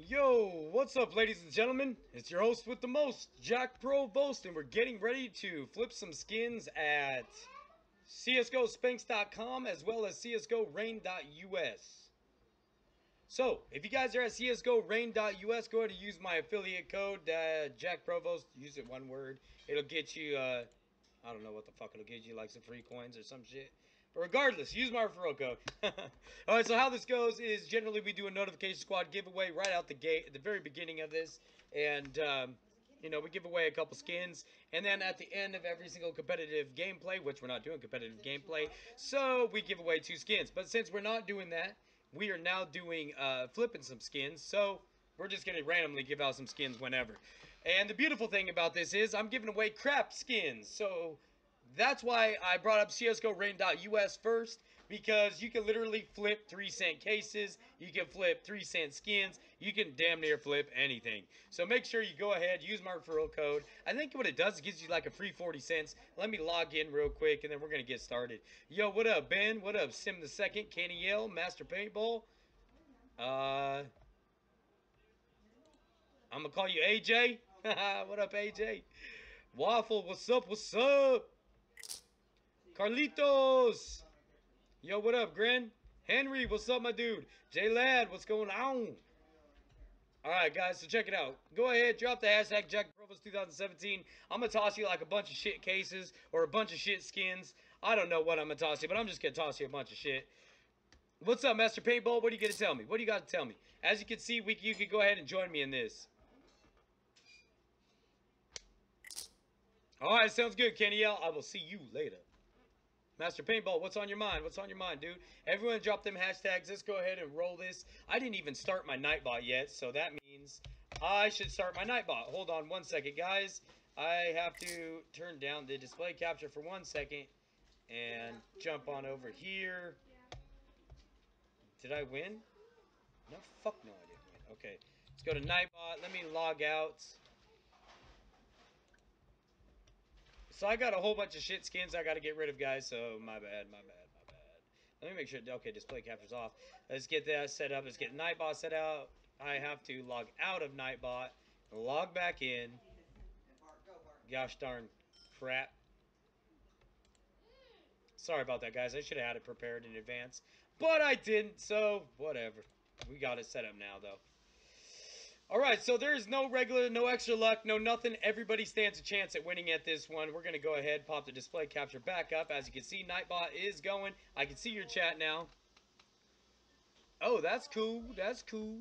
Yo, what's up, ladies and gentlemen? It's your host with the most, Jack Provost, and we're getting ready to flip some skins at CSGO as well as CSGO So, if you guys are at CSGO go ahead and use my affiliate code, Jack Provost. Use it one word. It'll get you, I don't know what the fuck it'll get you, like some free coins or some shit. But regardless, use my referral code. Alright, so how this goes is generally we do a notification squad giveaway right out the gate at the very beginning of this. And, you know, we give away a couple skins. And then at the end of every single competitive gameplay, which we're not doing competitive gameplay, so we give away 2 skins. But since we're not doing that, we are now doing flipping some skins. So we're just going to randomly give out some skins whenever. And the beautiful thing about this is I'm giving away crap skins. So that's why I brought up CSGO first, because you can literally flip 3-cent cases, you can flip 3-cent skins, you can damn near flip anything. So make sure you go ahead, use my referral code. I think what it does, it gives you like a free 40 cents. Let me log in real quick and then we're going to get started. Yo, what up, Ben? What up, Sim the Second, Kenny L, Master Paintball? I'm going to call you AJ. What up, AJ? Waffle, what's up, what's up? Carlitos! Yo, what up, Grin? Henry, what's up, my dude? J-Lad, what's going on? Alright, guys, so check it out. Go ahead, drop the hashtag JackProvost2017. I'm going to toss you like a bunch of shit cases or a bunch of shit skins. I don't know what I'm going to toss you, but I'm just going to toss you a bunch of shit. What's up, Master Paintball? What are you going to tell me? What do you got to tell me? As you can see, you can go ahead and join me in this. Alright, sounds good, Kenny L. I will see you later. Master Paintball, what's on your mind? What's on your mind, dude? Everyone drop them hashtags. Let's go ahead and roll this. I didn't even start my Nightbot yet, so that means I should start my Nightbot. Hold on one second, guys. I have to turn down the display capture for 1 second and jump on over here. Did I win? No, fuck no, I didn't win. Okay, let's go to Nightbot. Let me log out. So I got a whole bunch of shit skins I got to get rid of, guys, so my bad. Let me make sure, okay, display capture's off. Let's get that set up. Let's get Nightbot set out. I have to log out of Nightbot, log back in. Gosh darn crap. Sorry about that, guys. I should have had it prepared in advance, but I didn't, so whatever. We got it set up now, though. Alright, so there's no regular, no extra luck, no nothing. Everybody stands a chance at winning at this one. We're going to go ahead, pop the display capture back up. As you can see, Nightbot is going. I can see your chat now. Oh, that's cool. That's cool.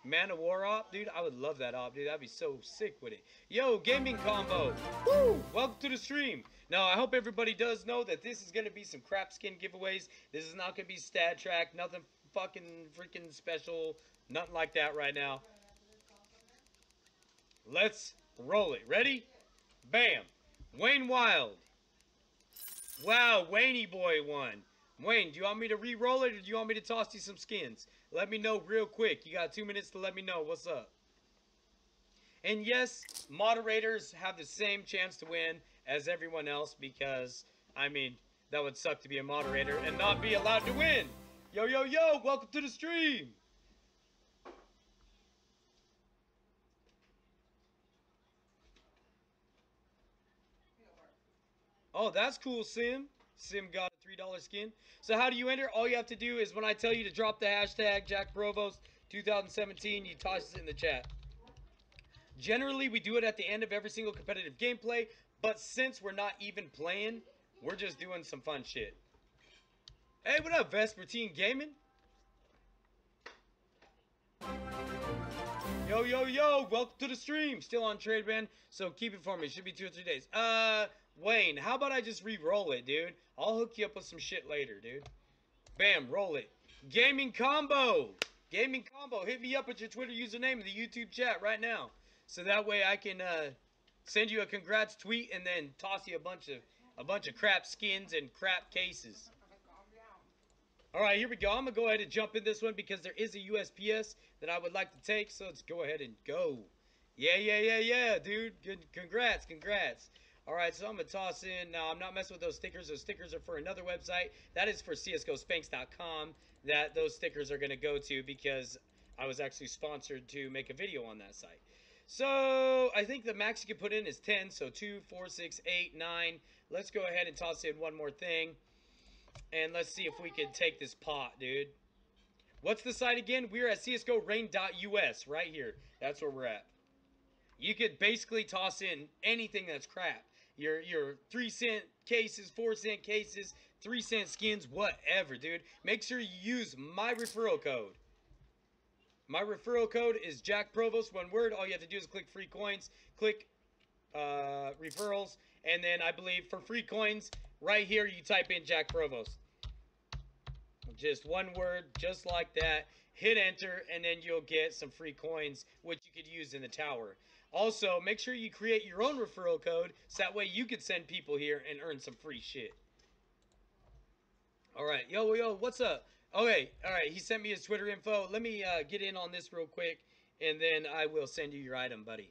Man of War op, dude. I would love that op, dude. That'd be so sick with it. Yo, gaming combo. Woo! Welcome to the stream. Now, I hope everybody does know that this is going to be some crap skin giveaways. This is not going to be stat track. Nothing fucking freaking special. Nothing like that right now. Let's roll it. Ready? Bam. Wayne Wild. Wow, Wayne boy won. Wayne, do you want me to re-roll it or do you want me to toss you some skins? Let me know real quick. You got 2 minutes to let me know what's up. And yes, moderators have the same chance to win as everyone else because, I mean, that would suck to be a moderator and not be allowed to win. Yo, yo, yo, welcome to the stream. Oh, that's cool, Sim. Sim got a $3 skin. So how do you enter? All you have to do is when I tell you to drop the hashtag JackProvost2017, you toss it in the chat. Generally, we do it at the end of every single competitive gameplay, but since we're not even playing, we're just doing some fun shit. Hey, what up, Vespertine Gaming? Yo, yo, yo, welcome to the stream. Still on trade ban, so keep it for me. Should be 2 or 3 days. Wayne, how about I just re-roll it, dude? I'll hook you up with some shit later, dude. Bam, roll it. Gaming combo. Gaming combo. Hit me up with your Twitter username in the YouTube chat right now. So that way I can send you a congrats tweet and then toss you a bunch of crap skins and crap cases. Alright, here we go. I'm going to go ahead and jump in this one because there is a USPS that I would like to take. So let's go ahead and go. Yeah, dude. Good. Congrats. Alright, so I'm going to toss in. Now, I'm not messing with those stickers. Those stickers are for another website. That is for CSGO that those stickers are going to go to because I was actually sponsored to make a video on that site. So I think the max you can put in is 10. So 2, 4, 6, 8, 9. Let's go ahead and toss in one more thing. And let's see if we can take this pot, dude. What's the site again? We're at csgorain.us right here. That's where we're at. You could basically toss in anything that's crap. Your 3-cent cases, 4-cent cases, 3-cent skins, whatever, dude. Make sure you use my referral code. My referral code is Jack Provost, one word. All you have to do is click free coins, click referrals, and then I believe for free coins, right here you type in Jack Provost. Just one word, just like that. Hit enter, and then you'll get some free coins, which you could use in the tower. Also, make sure you create your own referral code, so that way you could send people here and earn some free shit. All right, yo, what's up? Okay, all right, he sent me his Twitter info. Let me get in on this real quick, and then I will send you your item, buddy.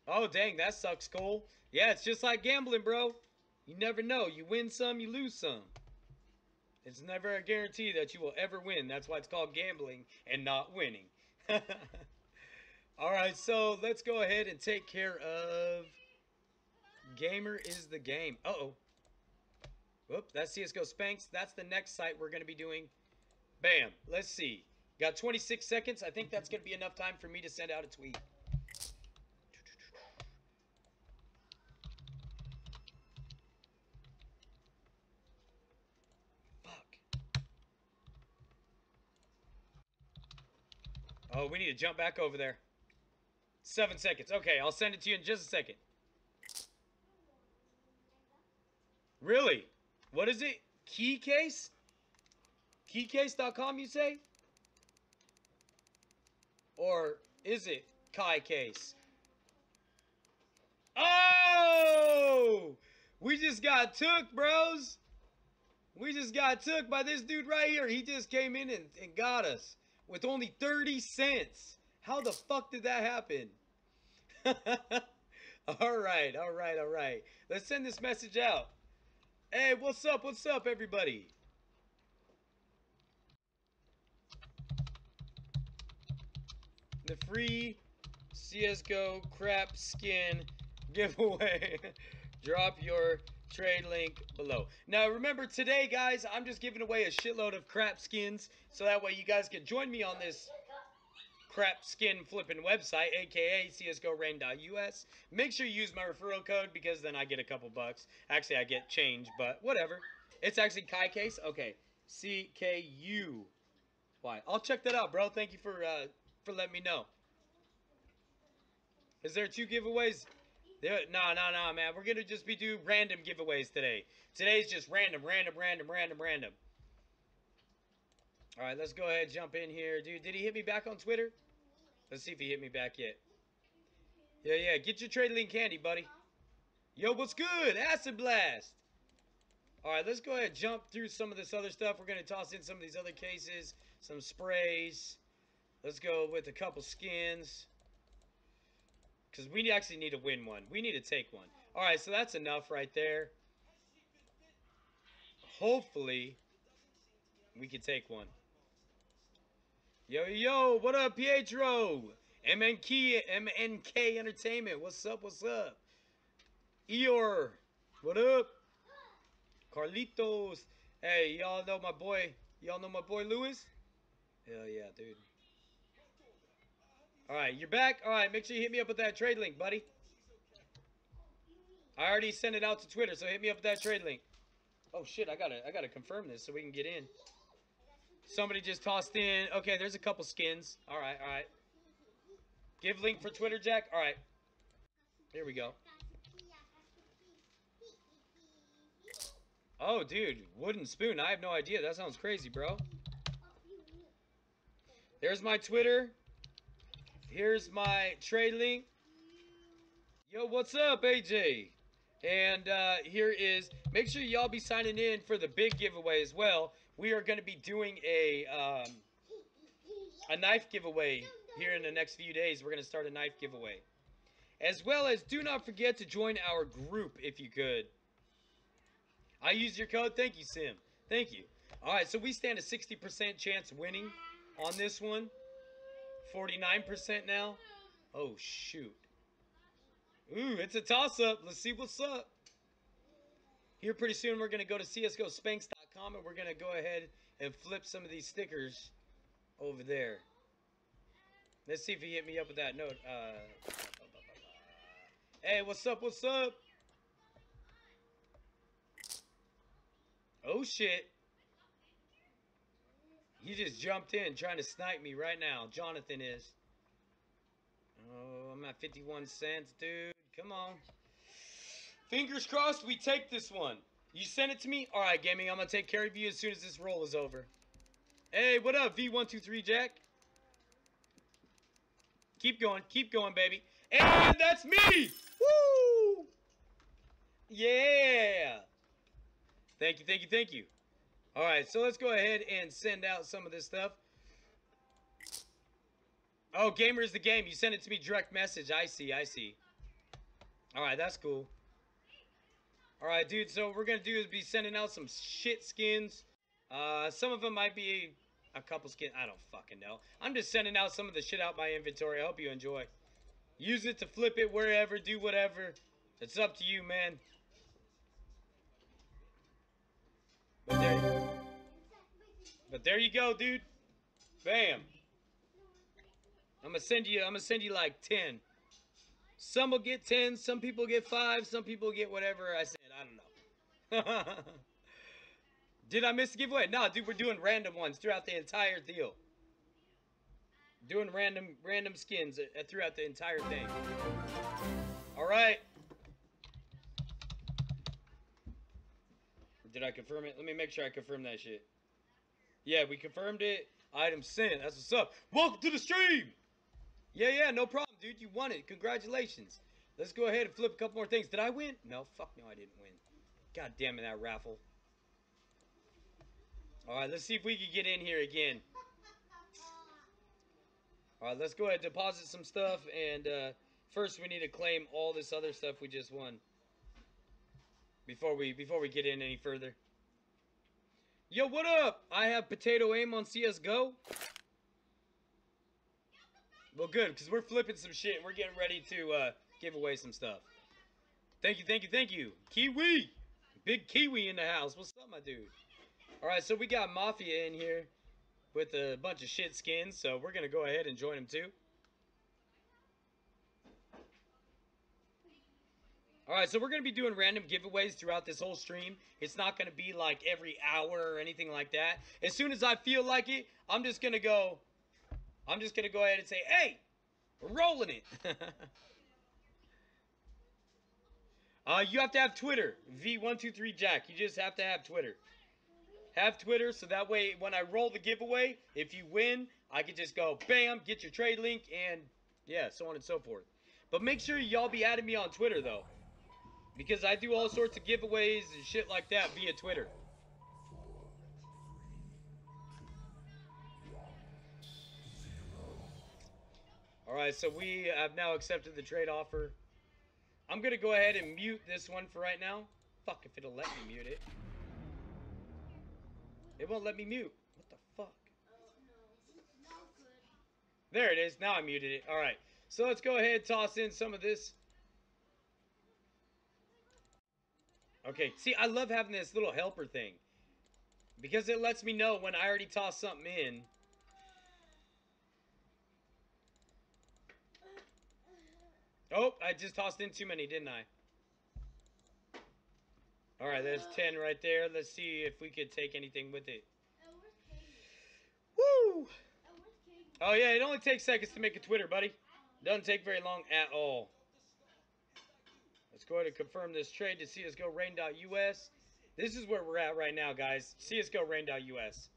Oh, dang, that sucks, Cole. Yeah, it's just like gambling, bro. You never know. You win some, you lose some. It's never a guarantee that you will ever win. That's why it's called gambling and not winning. All right, so let's go ahead and take care of Gamer is the Game. Uh-oh. Whoop, that's CSGO Spanx. That's the next site we're going to be doing. Bam. Let's see. Got 26 seconds. I think that's going to be enough time for me to send out a tweet. Fuck. Oh, we need to jump back over there. 7 seconds. Okay, I'll send it to you in just a second. Really? What is it? Keycase? Keycase.com, you say? Or is it Kai Case? Oh! We just got took, bros. We just got took by this dude right here. He just came in and got us with only 30 cents. How the fuck did that happen? All right. Let's send this message out. Hey, what's up, everybody? The free CSGO crap skin giveaway. Drop your trade link below. Now remember, today, guys, I'm just giving away a shitload of crap skins, so that way you guys can join me on this crap skin flipping website, aka csgorain.us. Make sure you use my referral code, because then I get a couple bucks. Actually, I get change, but whatever. It's actually Kai Case. Okay, CKU. Why? I'll check that out, bro. Thank you for letting me know. Is there 2 giveaways? No, man. We're going to just be doing random giveaways today. Today's just random. All right, let's go ahead and jump in here. Dude, did he hit me back on Twitter? Let's see if he hit me back yet. Yeah. Get your trade link candy, buddy. Yo, what's good? Acid Blast. All right, let's go ahead and jump through some of this other stuff. We're going to toss in some of these other cases, some sprays. Let's go with a couple skins. Because we actually need to win one. We need to take one. All right, so that's enough right there. Hopefully, we can take one. Yo, what up, Pietro? MNK Entertainment. What's up? Eeyore, what up? Carlitos. Hey, y'all know my boy. Lewis? Hell yeah, dude. All right, you're back. All right, make sure you hit me up with that trade link, buddy. I already sent it out to Twitter, so hit me up with that trade link. Oh shit, I gotta confirm this so we can get in. Somebody just tossed in. Okay, there's a couple skins. All right. Give link for Twitter, Jack. All right. Here we go. Oh, dude, wooden spoon. I have no idea. That sounds crazy, bro. There's my Twitter. Here's my trade link. Yo, what's up, AJ? And here is, make sure y'all be signing in for the big giveaway as well. We are going to be doing a knife giveaway here in the next few days. We're going to start a knife giveaway. As well as, do not forget to join our group if you could. I use your code. Thank you, Sim. Thank you. Alright, so we stand a 60% chance winning on this one. 49% now. Oh, shoot. Ooh, it's a toss-up. Let's see what's up. Here pretty soon we're going to go to csgospanx.com and we're going to go ahead and flip some of these stickers over there. Let's see if he hit me up with that note. Hey, what's up? What's up? Oh, shit. He just jumped in trying to snipe me right now. Jonathan is. Oh, I'm at 51 cents, dude. Come on. Fingers crossed we take this one. You sent it to me? Alright, gaming. I'm going to take care of you as soon as this roll is over. Hey, what up, V123 Jack? Keep going, baby. And that's me! Woo! Yeah! Thank you, thank you, thank you. Alright, so let's go ahead and send out some of this stuff. Oh, Gamer's the game. You sent it to me direct message. I see, I see. Alright, that's cool. Alright, dude, so what we're going to do is be sending out some shit skins. Some of them might be a couple skins. I don't fucking know. I'm just sending out some of the shit out my inventory. I hope you enjoy. Use it to flip it wherever, do whatever. It's up to you, man. But there you go, dude. Bam. I'm gonna send you like 10. Some will get 10, some people get 5, some people get whatever I said. I don't know. Did I miss the giveaway? No, dude, we're doing random ones throughout the entire deal. Doing random skins throughout the entire thing. Alright. Did I confirm it? Let me make sure I confirm that shit. Yeah, we confirmed it. Item sent. That's what's up. Welcome to the stream! Yeah, no problem, dude. You won it. Congratulations. Let's go ahead and flip a couple more things. Did I win? No, fuck no, I didn't win. God damn it, that raffle. Alright, let's see if we can get in here again. Alright, let's go ahead and deposit some stuff. And first we need to claim all this other stuff we just won. Before we get in any further. Yo, what up? I have potato aim on CSGO. Well, good, because we're flipping some shit. We're getting ready to give away some stuff. Thank you, thank you, thank you. Kiwi! Big Kiwi in the house. What's up, my dude? Alright, so we got Mafia in here with a bunch of shit skins, so we're going to go ahead and join him too. Alright, so we're going to be doing random giveaways throughout this whole stream. It's not going to be like every hour or anything like that. As soon as I feel like it, I'm just going to go ahead and say, hey, we're rolling it. You have to have Twitter, V123 Jack. You just have to have Twitter. Have Twitter, so that way when I roll the giveaway, if you win, I can just go, bam, get your trade link, and yeah, so on and so forth. But make sure y'all be adding me on Twitter, though. Because I do all sorts of giveaways and shit like that via Twitter. Alright, so we have now accepted the trade offer. I'm going to go ahead and mute this one for right now. Fuck if it'll let me mute it. It won't let me mute. What the fuck? There it is. Now I muted it. Alright, so let's go ahead and toss in some of this. Okay, see, I love having this little helper thing. Because it lets me know when I already tossed something in. Oh, I just tossed in too many, didn't I? Alright, there's 10 right there. Let's see if we could take anything with it. Woo! Oh, yeah, it only takes seconds to make a Twitter, buddy. Doesn't take very long at all. Let's go ahead and confirm this trade to CSGO-rain.us. This is where we're at right now, guys. CSGO-rain.us.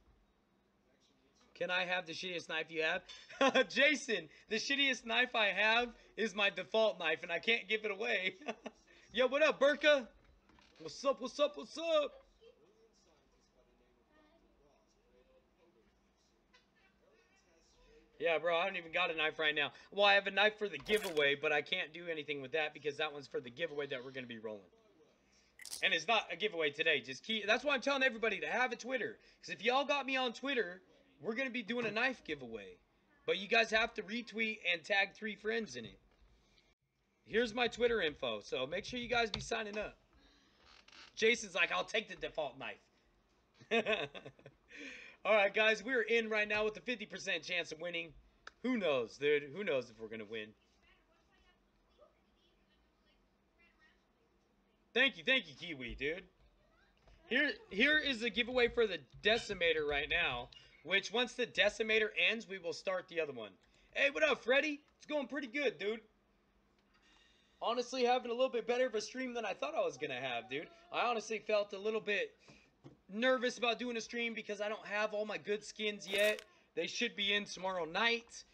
Can I have the shittiest knife you have? Jason, the shittiest knife I have is my default knife, and I can't give it away. Yo, what up, Burka? What's up, what's up, what's up? Yeah, bro, I don't even got a knife right now. Well, I have a knife for the giveaway, but I can't do anything with that because that one's for the giveaway that we're going to be rolling. And it's not a giveaway today. Just keep. That's why I'm telling everybody to have a Twitter. Because if y'all got me on Twitter, we're gonna be doing a knife giveaway. But you guys have to retweet and tag 3 friends in it. Here's my Twitter info. So make sure you guys be signing up. Jason's like, I'll take the default knife. Alright, guys, we're in right now with a 50% chance of winning. Who knows, dude? Who knows if we're gonna win? Thank you, Kiwi, dude. Here is the giveaway for the decimator right now. Which, once the decimator ends, we will start the other one. Hey, what up, Freddy? It's going pretty good, dude. Honestly, having a little bit better of a stream than I thought I was gonna have, dude. I honestly felt a little bit nervous about doing a stream because I don't have all my good skins yet. They should be in tomorrow night.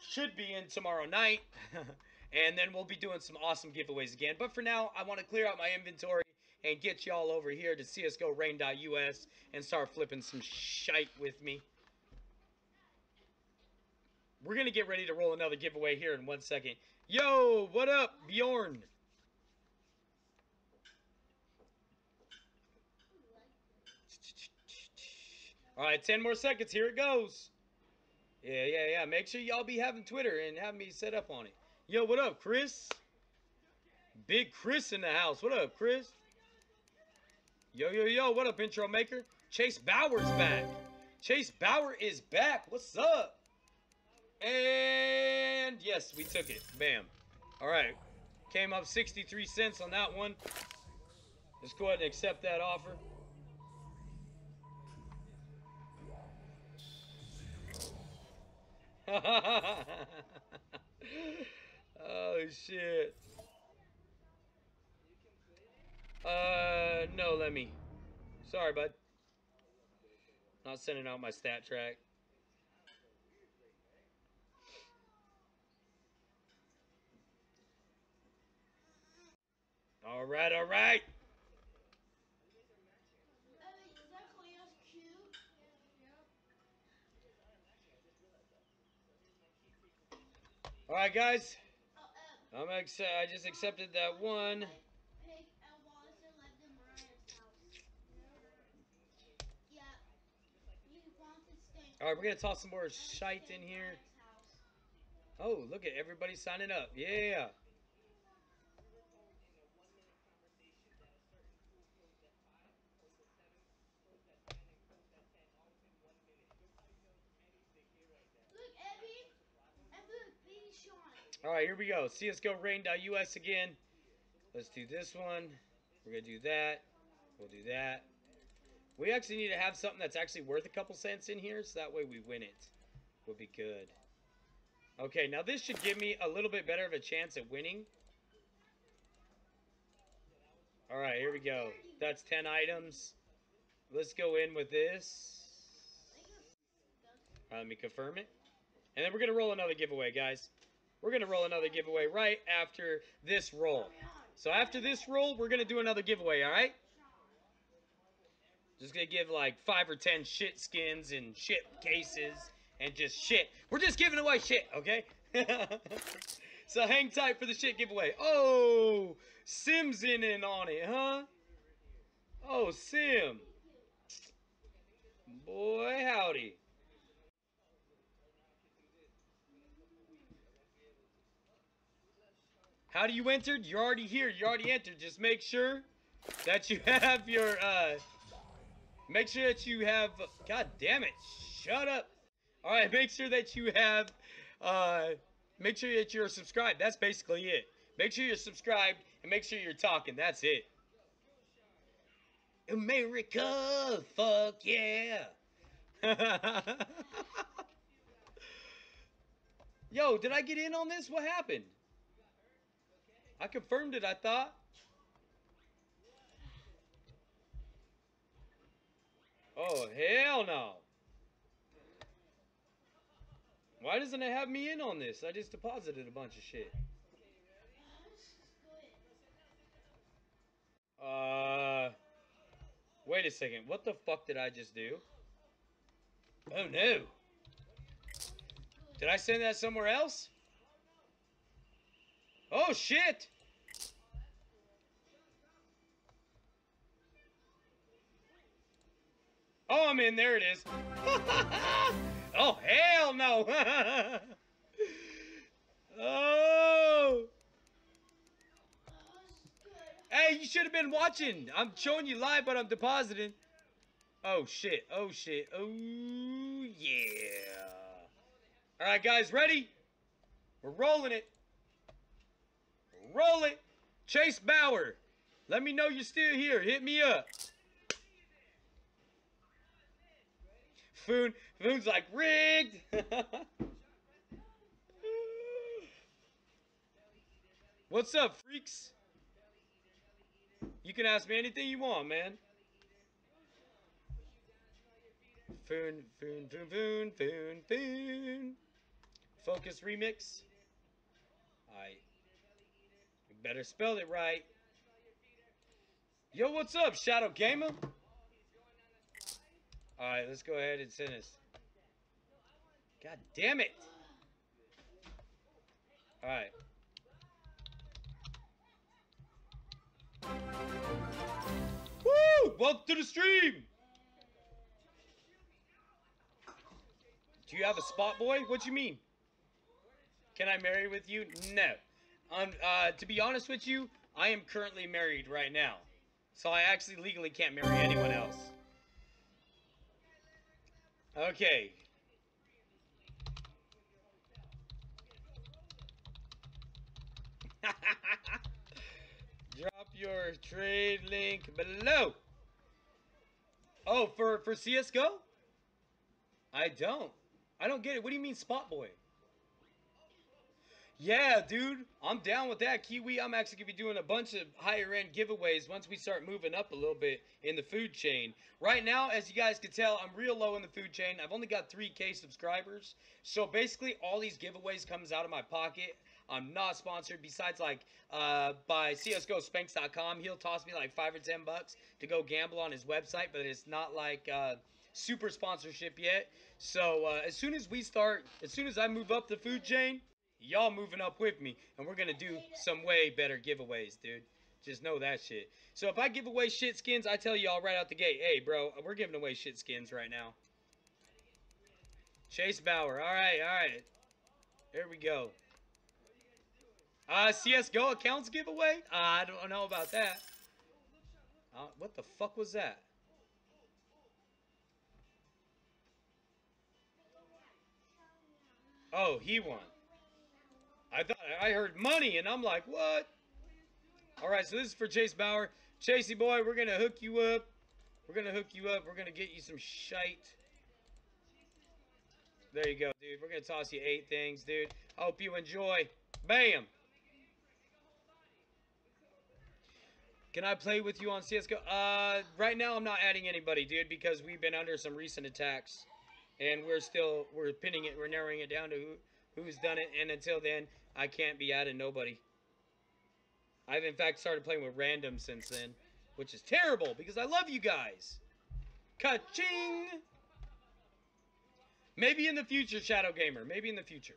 Should be in tomorrow night. And then we'll be doing some awesome giveaways again. But for now, I want to clear out my inventory and get y'all over here to CSGO.rain.us and start flipping some shite with me. We're going to get ready to roll another giveaway here in 1 second. Yo, what up, Bjorn? All right, 10 more seconds. Here it goes. Yeah. Make sure y'all be having Twitter and have me set up on it. Yo, what up, Chris? Big Chris in the house. What up, Chris? Yo. What up, intro maker? Chase Bauer's back. Chase Bauer is back. What's up? And yes, we took it. Bam. All right. Came up 63 cents on that one. Let's go ahead and accept that offer. Oh, shit. No, let me. Sorry, bud. Not sending out my stat track. All right. All right, guys. I just accepted that one. All right, we're gonna toss some more shite in here. Oh, look at everybody signing up. Yeah. All right, here we go. CSGO rain.us again. Let's do this one. We're gonna do that. We'll do that. We actually need to have something that's actually worth a couple cents in here, so that way we win it. Would be good. Okay, now this should give me a little bit better of a chance at winning. All right, here we go. That's 10 items. Let's go in with this. All right, let me confirm it. And then we're going to roll another giveaway, guys. We're going to roll another giveaway right after this roll. So after this roll, we're going to do another giveaway, all right? Just going to give like 5 or 10 shit skins and shit cases and just shit. We're just giving away shit, okay? So hang tight for the shit giveaway. Oh, Sim's in on it, huh? Oh, Sim. Boy, howdy. How do you enter? You're already here. You already entered. Just make sure that you have your, make sure that you have, God damn it. Shut up. All right, make sure that you have, make sure that you're subscribed. That's basically it. Make sure you're subscribed and make sure you're talking. That's it. America, fuck yeah. Yo, did I get in on this? What happened? I confirmed it, I thought. Oh, hell no. Why doesn't it have me in on this? I just deposited a bunch of shit. Wait a second. What the fuck did I just do? Oh, no. Did I send that somewhere else? Oh, shit. Oh, I'm in. There it is. Oh, hell no. Oh. Hey, you should have been watching. I'm showing you live, but I'm depositing. Oh, shit. Oh, shit. Oh, yeah. All right, guys, ready? We're rolling it. Roll it. Chase Bauer. Let me know you're still here. Hit me up. Foon's like, rigged. What's up, freaks? You can ask me anything you want, man. Foon. Focus remix. Alright. You better spell it right. Yo, what's up, Shadow Gamer? Alright, let's go ahead and send this. God damn it. Alright. Woo! Welcome to the stream! Do you have a spot, boy? What you mean? Can I marry with you? No. To be honest with you, I am currently married right now. So I actually legally can't marry anyone else. Okay. Drop your trade link below. Oh, for CSGO? I don't. I don't get it. What do you mean spot boy? Yeah, dude. I'm down with that, Kiwi. I'm actually going to be doing a bunch of higher end giveaways once we start moving up a little bit in the food chain. Right now, as you guys can tell, I'm real low in the food chain. I've only got 3K subscribers. So basically, all these giveaways comes out of my pocket. I'm not sponsored besides like by CSGOSpanks.com. He'll toss me like 5 or 10 bucks to go gamble on his website, but it's not like super sponsorship yet. So as soon as I move up the food chain, y'all moving up with me, and we're gonna do some way better giveaways, dude. Just know that shit. So if I give away shit skins, I tell y'all right out the gate, hey, bro, we're giving away shit skins right now. Chase Bauer. All right. Here we go. CSGO accounts giveaway? I don't know about that. What the fuck was that? Oh, he won. I thought I heard money, and I'm like, what? All right, so this is for Chase Bauer. Chasey boy, we're gonna hook you up. We're gonna hook you up. We're gonna get you some shite. There you go, dude. We're gonna toss you 8 things, dude. I hope you enjoy. Bam. Can I play with you on CSGO? Right now I'm not adding anybody, dude, because we've been under some recent attacks, and we're pinning it, we're narrowing it down to who's done it, and until then, I can't be adding nobody. I've in fact started playing with random since then, which is terrible because I love you guys. Ka-ching! Maybe in the future, Shadow Gamer. Maybe in the future.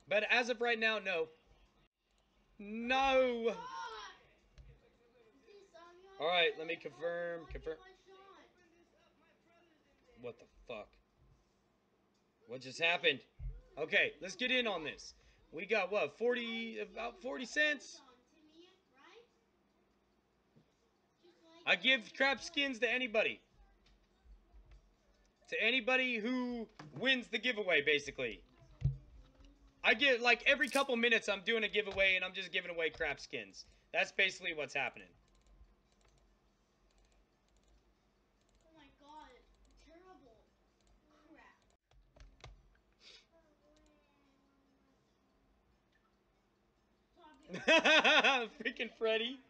But as of right now, no. No! Alright, let me confirm. What the fuck? What just happened? Okay, let's get in on this. We got what, about 40 cents? I give crap skins to anybody. To anybody who wins the giveaway, basically. I get, like, every couple minutes I'm doing a giveaway and I'm just giving away crap skins. That's basically what's happening. Oh my god, terrible crap. Freaking Freddy.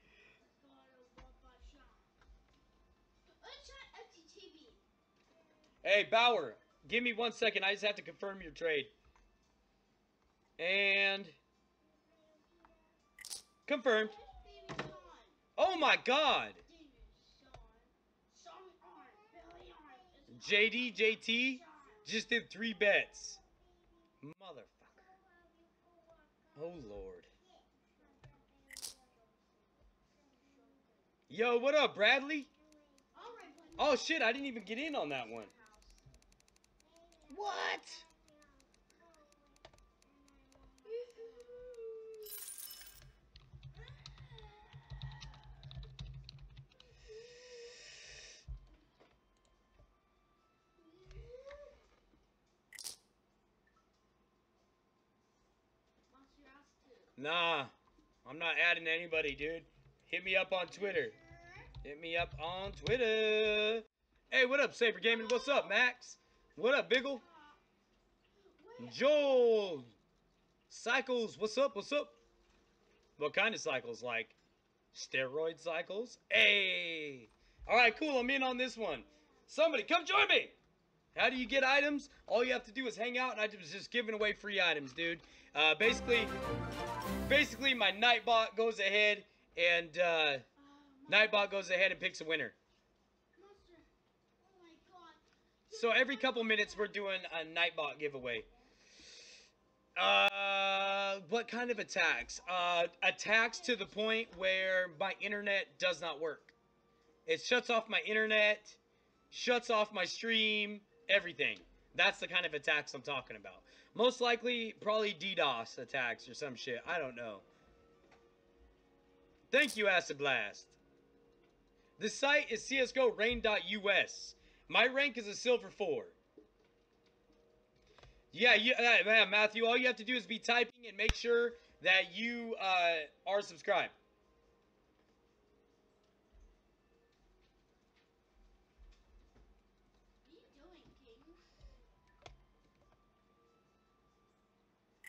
Hey, Bauer, give me 1 second. I just have to confirm your trade. And confirmed. Oh my god. JT just did 3 bets. Motherfucker. Oh lord. Yo, what up, Bradley? Oh shit, I didn't even get in on that one. What? Nah, I'm not adding anybody, dude. Hit me up on Twitter. Hit me up on Twitter. Hey, what up, Saber Gaming? What's up, Max? What up, Biggle? Joel. Cycles, what's up? What's up? What kind of cycles? Like steroid cycles? Hey. All right, cool. I'm in on this one. Somebody come join me. How do you get items? All you have to do is hang out, and I was just giving away free items, dude. Basically, my Nightbot goes ahead and picks a winner. So every couple minutes, we're doing a Nightbot giveaway. What kind of attacks? Attacks to the point where my internet does not work. It shuts off my internet, shuts off my stream, everything. That's the kind of attacks I'm talking about. Most likely, probably DDoS attacks or some shit. I don't know. Thank you, Acid Blast. The site is CSGO rain.us. My rank is a silver 4. Yeah, Matthew, all you have to do is be typing and make sure that you are subscribed.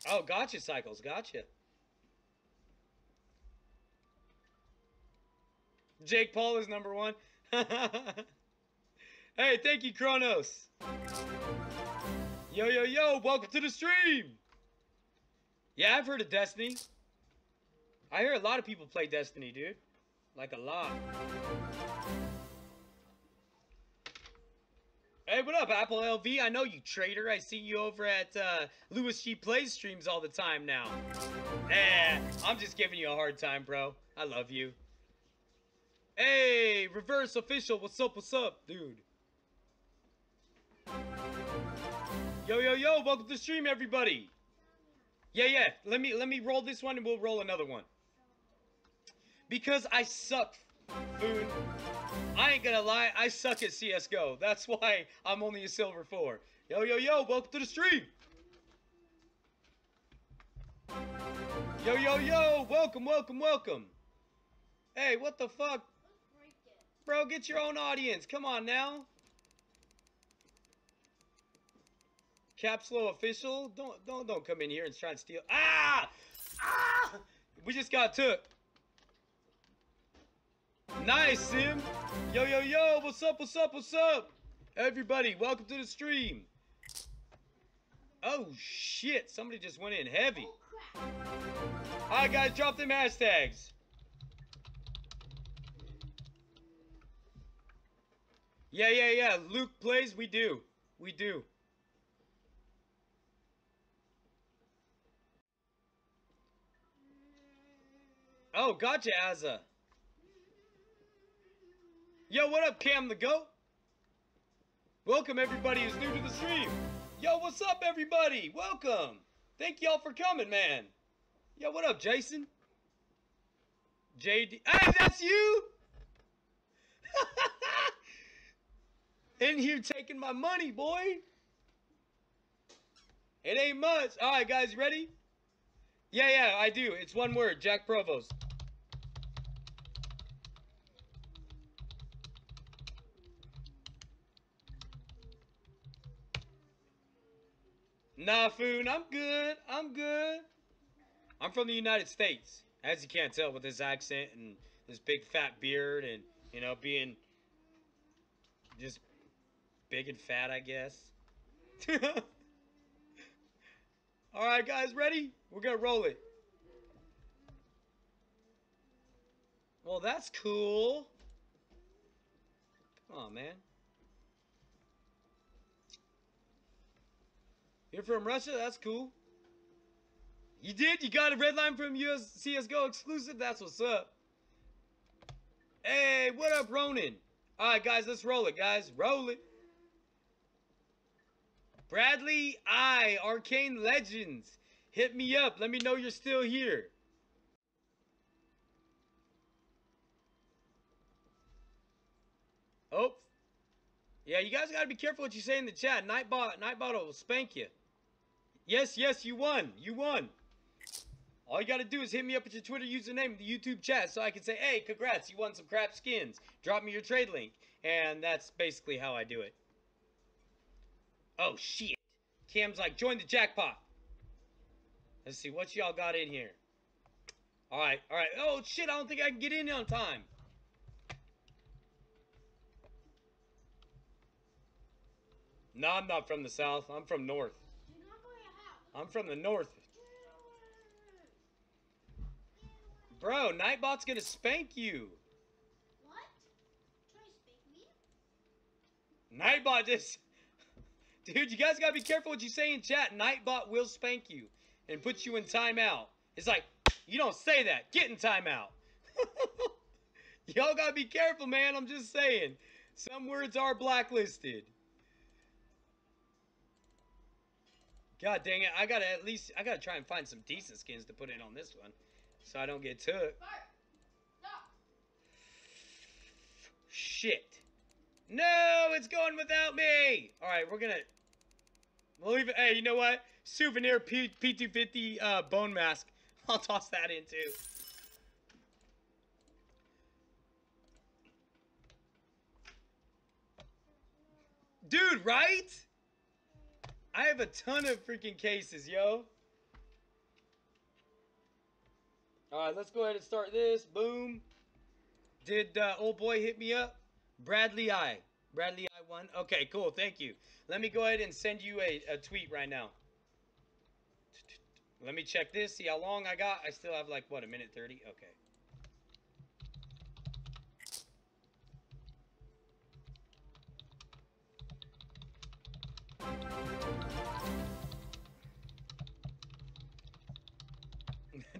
Oh, gotcha, Cycles. Gotcha. Jake Paul is number 1. Hey, thank you, Kronos. Yo, yo, yo, welcome to the stream. Yeah, I've heard of Destiny. I hear a lot of people play Destiny, dude. Like a lot. Hey, what up, Apple LV? I know you, traitor. I see you over at Louis G Plays streams all the time now. I'm just giving you a hard time, bro. I love you. Hey, Reverse Official, what's up, dude? Yo, yo, yo, welcome to the stream, everybody. Yeah, let me roll this one and we'll roll another one. Because I suck, Foon. I ain't gonna lie, I suck at CSGO. That's why I'm only a silver 4. Yo, yo, yo, welcome to the stream. Yo, yo, yo, welcome. Hey, what the fuck? Bro, get your own audience. Come on now. Capslow Official, don't come in here and try and steal. Ah! We just got took. Nice, Sim. Yo, yo, yo, what's up? Everybody, welcome to the stream. Oh, shit, somebody just went in heavy. Alright, guys, drop them hashtags. Yeah, Luke plays, we do. Oh, gotcha, Azza. Yo, what up, Cam the Goat? Welcome, everybody who's new to the stream. Yo, what's up, everybody? Welcome. Thank y'all for coming, man. Yo, what up, Jason? JD. Hey, that's you? In here taking my money, boy. It ain't much. All right, guys, ready? Yeah, I do. It's one word, Jack Provost. Nah, Foon, I'm good. I'm from the United States. As you can't tell with this accent and this big fat beard and, you know, being just big and fat, I guess. Alright, guys, ready? We're gonna roll it. Well, that's cool. Come on, man. You're from Russia? That's cool. You did? You got a red line from US CSGO exclusive? That's what's up. Hey, what up, Ronan? Alright, guys, let's roll it, guys. Roll it. Bradley I, Arcane Legends. Hit me up. Let me know you're still here. Oh. Yeah, you guys gotta be careful what you say in the chat. Nightbot will spank you. Yes, you won. You won. All you gotta do is hit me up with your Twitter username in the YouTube chat so I can say, hey, congrats, you won some crap skins. Drop me your trade link. And that's basically how I do it. Oh, shit. Cam's like, join the jackpot. Let's see, what y'all got in here? Alright. Oh, shit, I don't think I can get in on time. No, I'm not from the south. I'm from north. I'm from the north. Bro, Nightbot's gonna spank you. What? Try to spank me? Nightbot just... Dude, you guys gotta be careful what you say in chat. Nightbot will spank you and put you in timeout. It's like, you don't say that. Get in timeout. Y'all gotta be careful, man. I'm just saying. Some words are blacklisted. God dang it. I gotta try and find some decent skins to put in on this one. So I don't get took. Shit. No, it's going without me. Alright, we'll leave it. Hey, you know what? Souvenir P250 bone mask. I'll toss that in too. Dude, right? I have a ton of freaking cases, yo. Alright, let's go ahead and start this. Boom. Did old boy hit me up? Bradley I. Bradley I won. Okay, cool. Thank you. Let me go ahead and send you a tweet right now. Let me check this. See how long I got. I still have like, what, a minute 30? Okay.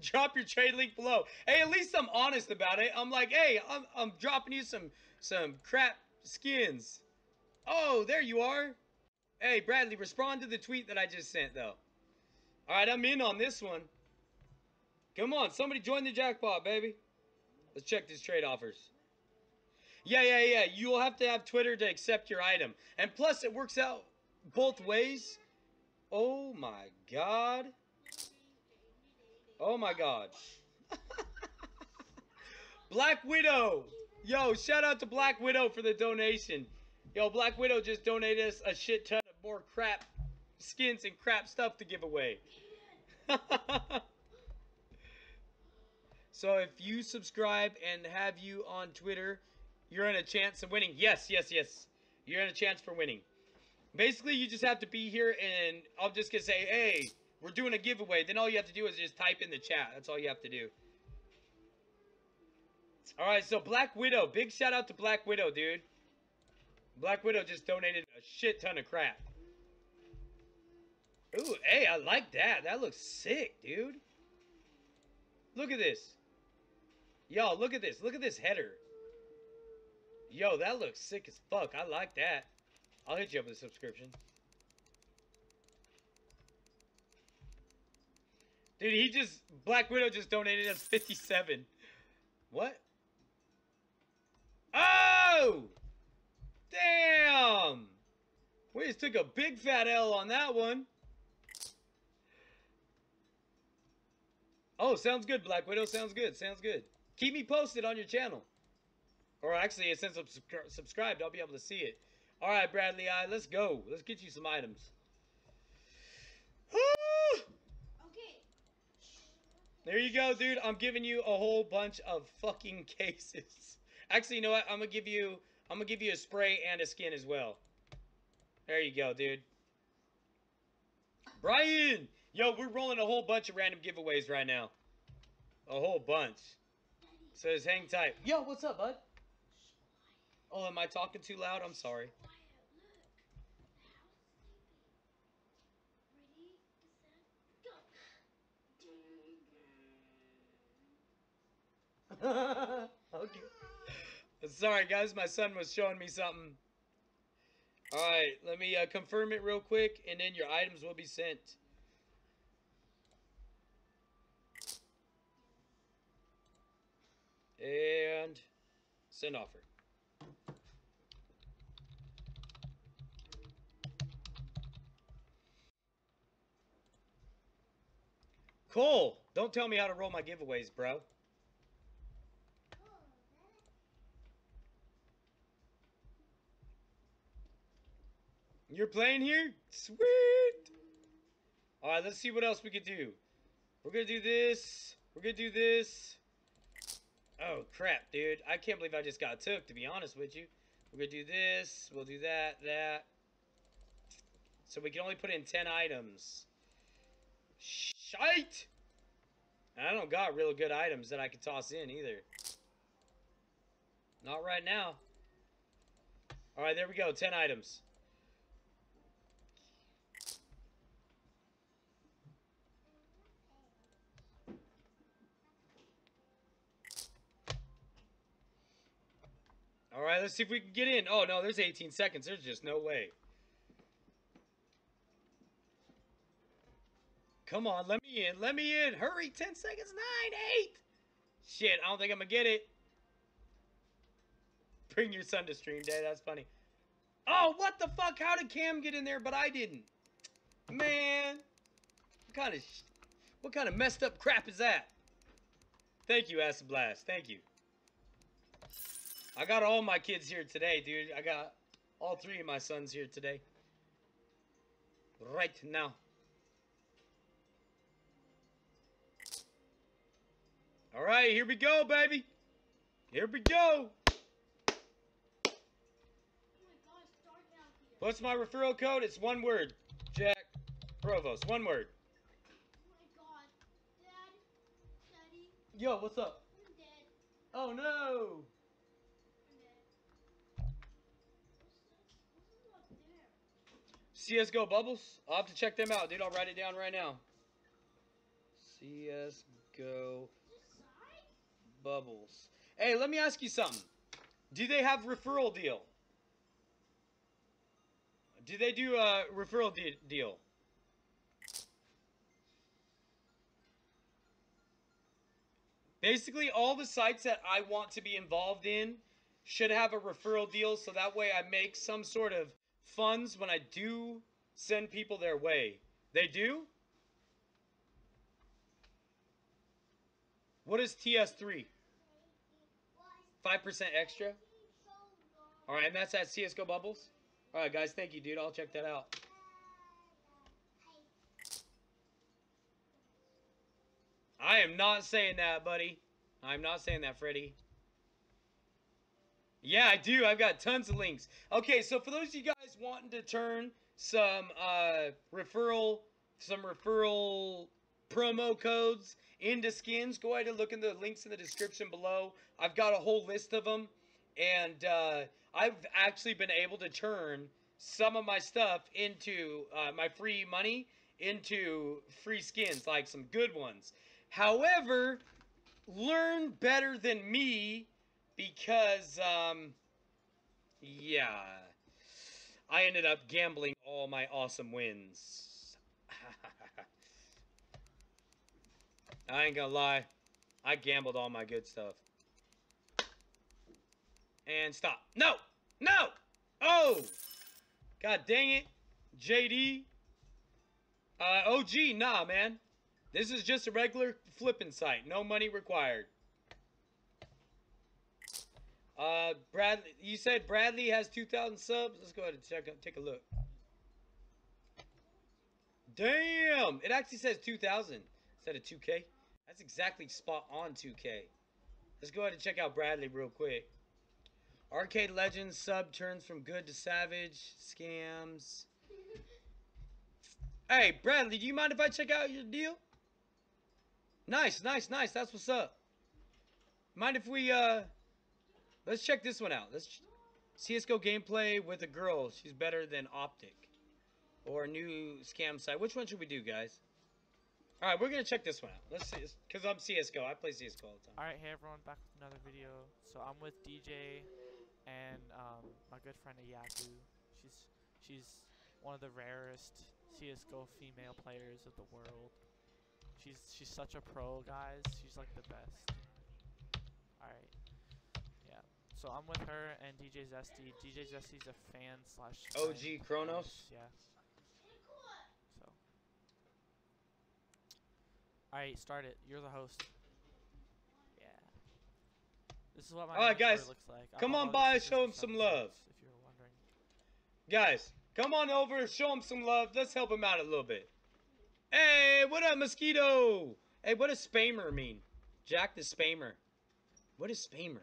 Drop your trade link below. Hey, at least I'm honest about it. I'm like, hey, I'm dropping you some crap skins. Oh, there you are. Hey, Bradley, respond to the tweet that I just sent, though. All right, I'm in on this one. Come on, somebody join the jackpot, baby. Let's check these trade offers. Yeah. You'll have to have Twitter to accept your item. And plus, it works out both ways. Oh, my God. Oh, my God. Black Widow. Yo, shout out to Black Widow for the donation. Yo, Black Widow just donated us a shit ton of more crap skins and crap stuff to give away. So if you subscribe and have you on Twitter, you're in a chance of winning. Yes. You're in a chance for winning. Basically, you just have to be here, and I'm just going to say, hey, we're doing a giveaway. Then all you have to do is just type in the chat. That's all you have to do. All right, so Black Widow. Big shout out to Black Widow, dude. Black Widow just donated a shit ton of crap. Ooh, hey, I like that. That looks sick, dude. Look at this. Yo, look at this. Look at this header. Yo, that looks sick as fuck. I like that. I'll hit you up with a subscription. Dude, Black Widow just donated us 57. What? Oh! Damn! We just took a big fat L on that one. Oh, sounds good, Black Widow. Sounds good. Keep me posted on your channel. Or actually, since I'm subscribed, I'll be able to see it. All right, Bradley I, let's go. Let's get you some items. Okay. There you go, dude. I'm giving you a whole bunch of fucking cases. Actually, you know what? I'm gonna give you a spray and a skin as well. There you go, dude. Brian! Yo, we're rolling a whole bunch of random giveaways right now. A whole bunch. Says hang tight. Yo, what's up, bud? Oh, am I talking too loud? I'm sorry. Okay. Sorry, guys. My son was showing me something. Alright, let me confirm it real quick, and then your items will be sent. And send offer. Cole, don't tell me how to roll my giveaways, bro. You're playing here? Sweet! Alright, let's see what else we could do. We're gonna do this. We're gonna do this. Oh, crap, dude. I can't believe I just got took, to be honest with you. We're gonna do this. We'll do that. So we can only put in 10 items. Shite! And I don't got real good items that I can toss in either. Not right now. Alright, there we go. 10 items. Alright, let's see if we can get in. Oh, no, there's 18 seconds. There's just no way. Come on, let me in. Let me in. Hurry. 10 seconds. 9, 8. Shit, I don't think I'm gonna get it. Bring your son to stream day. That's funny. Oh, what the fuck? How did Cam get in there, but I didn't? Man. What kind of messed up crap is that? Thank you, Acid Blast. Thank you. I got all my kids here today, dude. I got all 3 of my sons here today. Right now. Alright, here we go, baby. Here we go. What's my referral code? It's one word. Jack Provost. One word. Oh my god. Dad. Daddy. Yo, what's up? I'm dead. Oh no. I'm dead. What's up there? CSGO Bubbles? I'll have to check them out, dude. I'll write it down right now. CSGO Bubbles. Hey, let me ask you something. Do they have referral deal? Do they do a referral deal? Basically, all the sites that I want to be involved in should have a referral deal, so that way I make some sort of funds when I do send people their way. They do? What is TS3? 5% extra? Alright, and that's at CSGO Bubbles? Alright, guys, thank you, dude. I'll check that out. I am not saying that, buddy. I'm not saying that, Freddy. Yeah, I do. I've got tons of links. Okay, so for those of you guys wanting to turn some referral promo codes into skins, go ahead and look in the links in the description below. I've got a whole list of them, and I've actually been able to turn some of my stuff into my free money into free skins, like some good ones. However, learn better than me because, yeah, I ended up gambling all my awesome wins. I ain't gonna lie, I gambled all my good stuff. And stop. No! No! Oh! God dang it. JD. OG, nah, man. This is just a regular flipping site. No money required. Bradley, you said Bradley has 2,000 subs? Let's go ahead and take a look. Damn! It actually says 2,000 instead of 2K. That's exactly spot on 2K. Let's go ahead and check out Bradley real quick. Arcade Legends sub turns from good to savage. Scams. Hey, Bradley, do you mind if I check out your deal? Nice, nice, nice. That's what's up. Mind if we, let's check this one out. Let's CSGO gameplay with a girl. She's better than Optic. Or a new scam site. Which one should we do, guys? All right, we're gonna check this one out. Let's see, because I'm CS:GO. I play CS:GO all the time. Alright, hey everyone, back with another video. So I'm with DJ and my good friend Ayaku. She's one of the rarest CS:GO female players of the world. She's such a pro, guys. She's like the best. Alright, yeah. So I'm with her and DJ Zesty. DJ Zesty's a fan slash OG Kronos. yeah. So alright, start it. You're the host. Yeah. This is what my Alright, inventory guys, looks like. come on uploaded by, stickers show for him some 7 love. subs, if you were wondering. Guys, come on over, show him some love. Let's help him out a little bit. Hey, what up, Mosquito? Hey, what does spammer mean? Jack the spammer. What is spammer?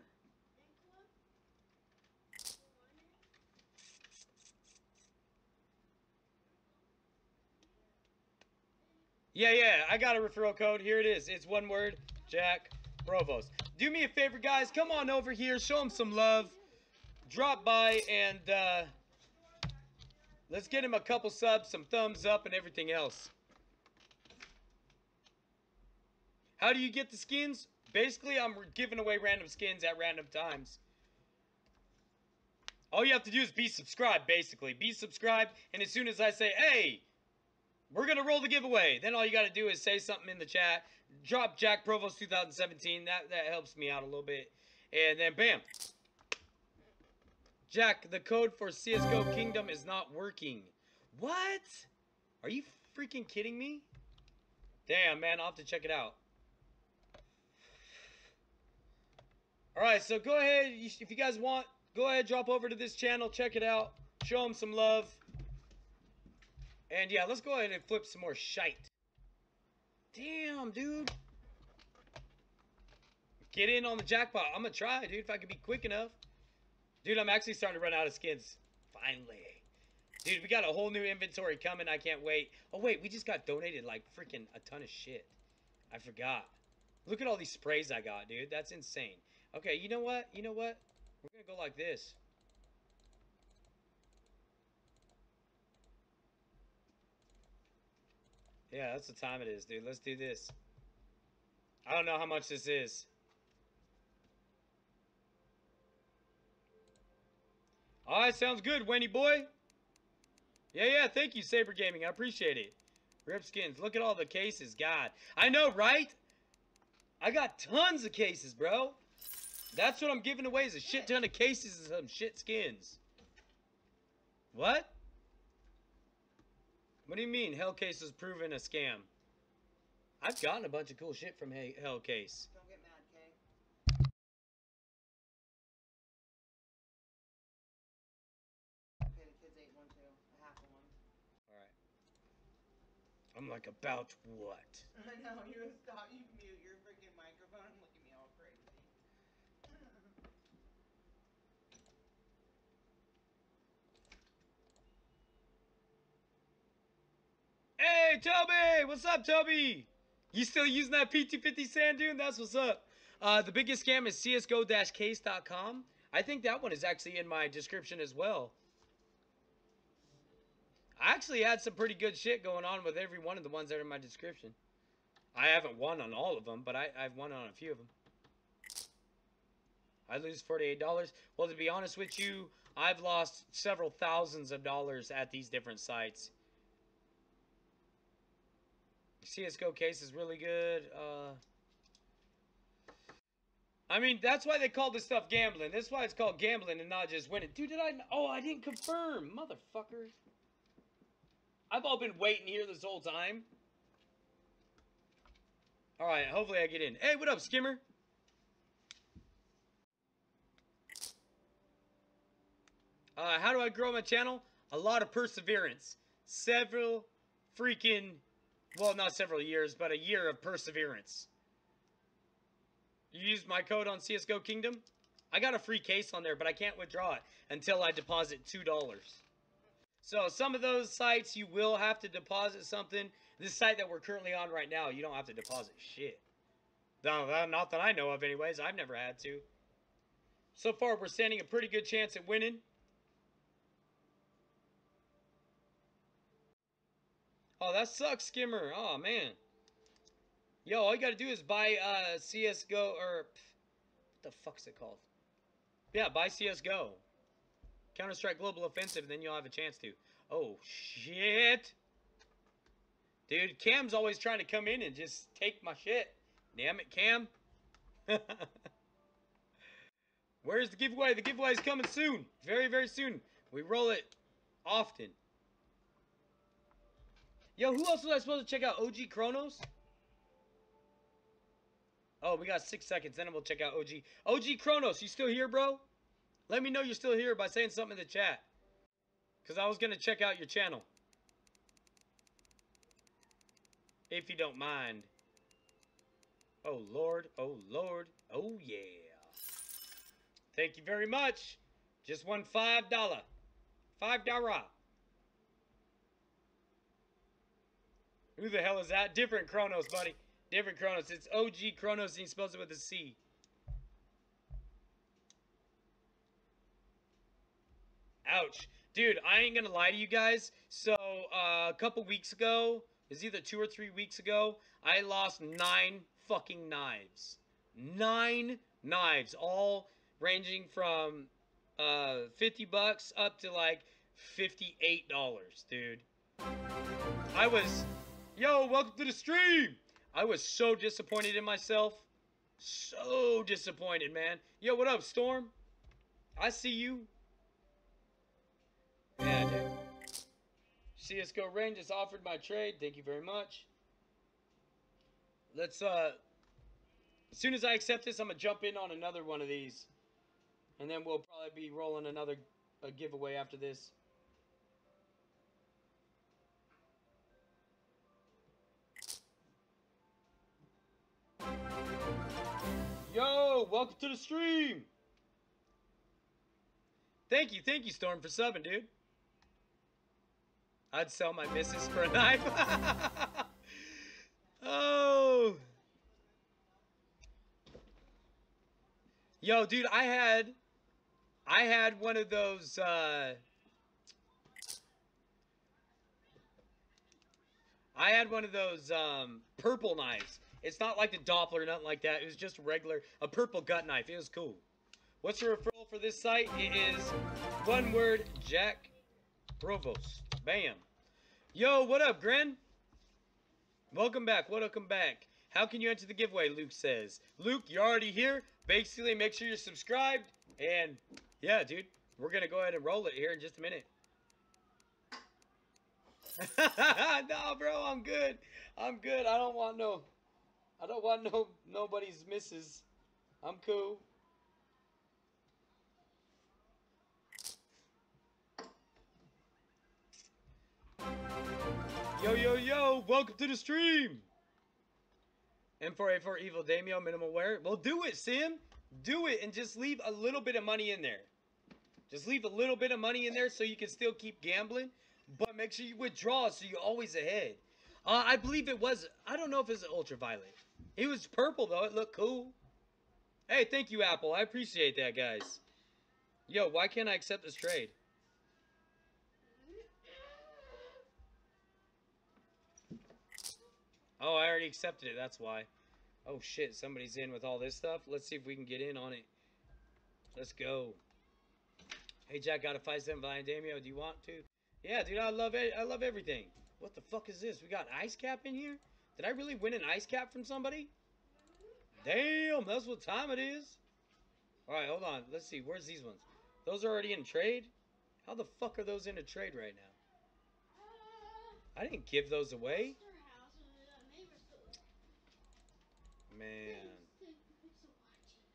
Yeah, I got a referral code. Here it is. It's one word, Jack Provost. Do me a favor, guys. Come on over here. Show him some love. Drop by and let's get him a couple subs, some thumbs up, and everything else. How do you get the skins? Basically, I'm giving away random skins at random times. All you have to do is be subscribed, basically. Be subscribed, and as soon as I say, hey, we're going to roll the giveaway, then all you got to do is say something in the chat. Drop Jack Provost 2017. That helps me out a little bit. And then, bam. Jack, the code for CSGO Kingdom is not working. What? Are you freaking kidding me? Damn, man, I'll have to check it out. Alright, so go ahead. If you guys want, go ahead, drop over to this channel. Check it out. Show them some love. And yeah, let's go ahead and flip some more shite. Damn, dude. Get in on the jackpot. I'm gonna try, dude, if I can be quick enough. Dude, I'm actually starting to run out of skins. Finally. Dude, we got a whole new inventory coming. I can't wait. Oh, wait, we just got donated, like, freaking a ton of shit. I forgot. Look at all these sprays I got, dude. That's insane. Okay, you know what? You know what? We're gonna go like this. Yeah, that's the time it is, dude. Let's do this. I don't know how much this is. Alright, sounds good, Wendy boy. Yeah, thank you, Saber Gaming. I appreciate it. Rip skins. Look at all the cases. God. I know, right? I got tons of cases, bro. That's what I'm giving away is a shit ton of cases and some shit skins. What? What do you mean Hellcase is proven a scam? I've gotten a bunch of cool shit from Hellcase. Don't get mad, Kay. Okay, the kids ate one too. A half of one. Alright. I'm like, about what? I know, you stop, you mute your freaking microphone and look at me all crazy. Hey, Toby! What's up, Toby? You still using that PT50 sand dune? That's what's up. The biggest scam is csgo-case.com. I think that one is actually in my description as well. I actually had some pretty good shit going on with every one of the ones that are in my description. I haven't won on all of them, but I've won on a few of them. I lose $48. Well, to be honest with you, I've lost several thousands of dollars at these different sites. CSGO case is really good. I mean, that's why they call this stuff gambling. That's why it's called gambling and not just winning. Dude, I didn't confirm. Motherfucker. I've all been waiting here this whole time. Alright, hopefully I get in. Hey, what up, Skimmer? How do I grow my channel? A lot of perseverance. Several freaking... Well, not several years, but a year of perseverance. You used my code on CSGO Kingdom? I got a free case on there, but I can't withdraw it until I deposit $2. So some of those sites, you will have to deposit something. This site that we're currently on right now, you don't have to deposit shit. No, not that I know of anyways. I've never had to. So far, we're standing a pretty good chance at winning. Oh, that sucks, Skimmer. Oh, man. Yo, all you gotta do is buy CSGO or what the fuck is it called? Yeah, buy CSGO. Counter-Strike Global Offensive, and then you'll have a chance to. Oh shit. Dude, Cam's always trying to come in and just take my shit. Damn it, Cam. Where's the giveaway? The giveaway is coming soon. Very, very soon. We roll it often. Yo, who else was I supposed to check out? OG Chronos? Oh, we got 6 seconds. Then we'll check out OG. OG Chronos, you still here, bro? Let me know you're still here by saying something in the chat. Because I was going to check out your channel. If you don't mind. Oh, Lord. Oh, Lord. Oh, yeah. Thank you very much. Just won $5. $5. Who the hell is that? Different Chronos, buddy. Different Chronos. It's OG Chronos and he spells it with a C. Ouch. Dude, I ain't gonna lie to you guys. So, a couple weeks ago, it was either 2 or 3 weeks ago, I lost 9 fucking knives. 9 knives, all ranging from 50 bucks up to like $58, dude. I was, yo, welcome to the stream. I was so disappointed in myself. So disappointed, man. Yo, what up, Storm? I see you. Yeah, dude. CSGO Rain just offered my trade. Thank you very much. Let's, as soon as I accept this, I'm going to jump in on another one of these. And then we'll probably be rolling another giveaway after this. Yo, welcome to the stream. Thank you, Storm, for subbing, dude. I'd sell my missus for a knife. Oh. Yo, dude, I had one of those, I had one of those, purple knives. It's not like the Doppler or nothing like that. It was just a purple gut knife. It was cool. What's the referral for this site? It is one word, Jack Provost. Bam. Yo, what up, Gren? Welcome back. Welcome back. How can you enter the giveaway, Luke says. Luke, you're already here. Basically, make sure you're subscribed. And, yeah, dude, we're going to go ahead and roll it here in just a minute. No, bro, I'm good. I'm good. I don't want nobody's misses. I'm cool. Yo, yo, yo, welcome to the stream. M4A4 Evil Damio, minimal wear. Well, do it, Sim. Do it and just leave a little bit of money in there. Just leave a little bit of money in there so you can still keep gambling. But make sure you withdraw so you're always ahead. I believe it was, I don't know if it's ultraviolet. It was purple, though. It looked cool. Hey, thank you, Apple. I appreciate that, guys. Yo, why can't I accept this trade? Oh, I already accepted it. That's why. Oh, shit. Somebody's in with all this stuff. Let's see if we can get in on it. Let's go. Hey, Jack, got a 5-cent Vine Damio. Do you want to? Yeah, dude, I love it. I love everything. What the fuck is this? We got ice cap in here? Did I really win an ice cap from somebody? Damn, that's what time it is. All right, hold on. Let's see. Where's these ones? Those are already in trade? How the fuck are those in a trade right now? I didn't give those away. Man.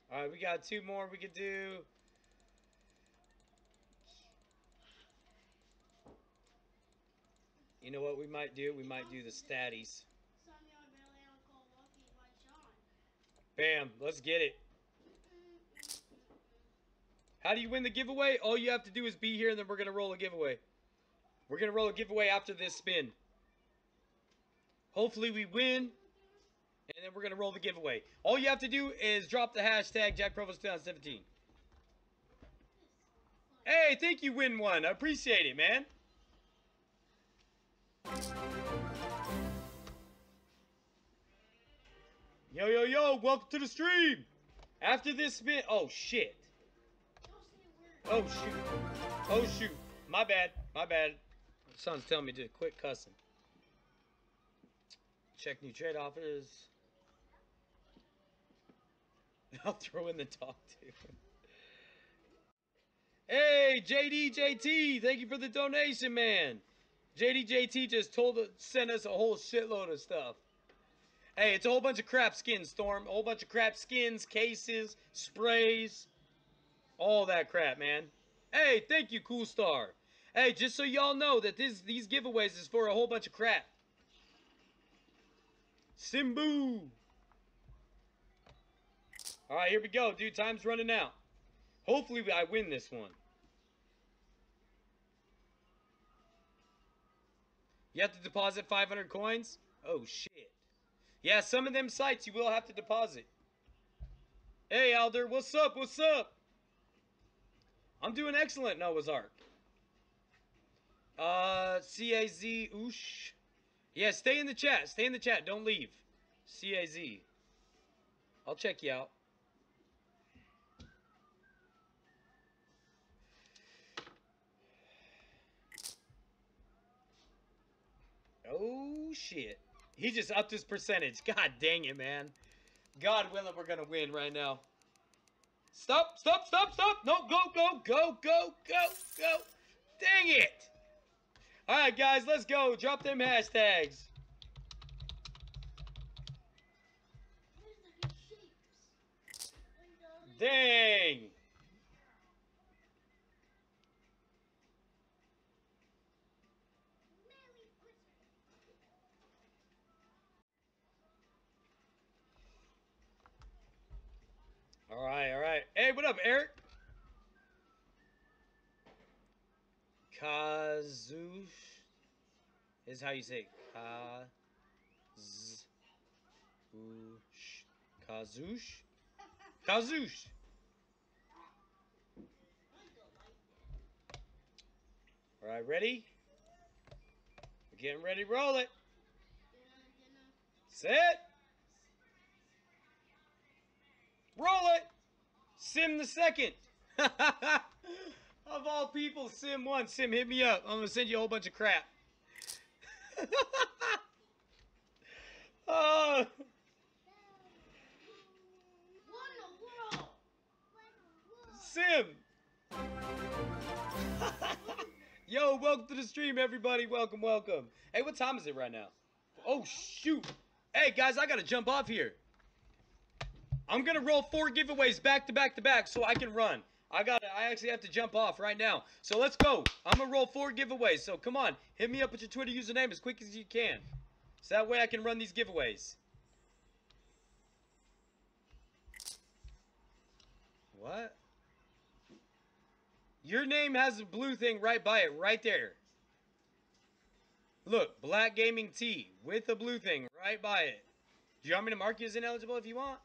Alright, we got 2 more we could do. You know what we might do? We might do the statties. Bam, let's get it. How do you win the giveaway? All you have to do is be here and then we're going to roll a giveaway. We're going to roll a giveaway after this spin. Hopefully we win. And then we're going to roll the giveaway. All you have to do is drop the hashtag JackProvost2017. Hey, thank you, Win One. I appreciate it, man. Yo, yo, yo, welcome to the stream. After this spin, oh shit. Don't say a word. Oh shoot. Oh shoot. My bad. My bad. Son's telling me to quit cussing. Check new trade offers. I'll throw in the talk too. Hey, JDJT, thank you for the donation, man. JDJT just sent us a whole shitload of stuff. Hey, it's a whole bunch of crap skins, Storm. A whole bunch of crap skins, cases, sprays, all that crap, man. Hey, thank you, Cool Star. Hey, just so y'all know that these giveaways is for a whole bunch of crap. Simbu. All right, here we go, dude. Time's running out. Hopefully I win this one. You have to deposit 500 coins? Oh, shit. Yeah, some of them sites you will have to deposit. Hey, Alder, what's up? What's up? I'm doing excellent, Noah's Ark. CAZ, oosh. Yeah, stay in the chat. Stay in the chat. Don't leave. CAZ. I'll check you out. Oh, shit. He just upped his percentage. God dang it, man. God willing, we're going to win right now. Stop, stop, stop, stop. No, go, go, go, go, go, go. Dang it. All right, guys, let's go. Drop them hashtags. There's like shapes. Dang. All right, all right. Hey, what up, Eric? Kazush is how you say it. Kazush? Kazush. All right, ready? We're getting ready. Roll it. Set. Roll it. Sim the second. Of all people, Sim one. Sim, hit me up. I'm going to send you a whole bunch of crap. Oh. What in the world? Sim. Yo, welcome to the stream, everybody. Welcome, welcome. Hey, what time is it right now? Oh, shoot. Hey, guys, I got to jump off here. I'm going to roll 4 giveaways back to back to back so I can run. I actually have to jump off right now. So let's go. I'm going to roll 4 giveaways. So come on, hit me up with your Twitter username as quick as you can. So that way I can run these giveaways. What? Your name has a blue thing right by it, right there. Look, Black Gaming T with a blue thing right by it. Do you want me to mark you as ineligible if you want?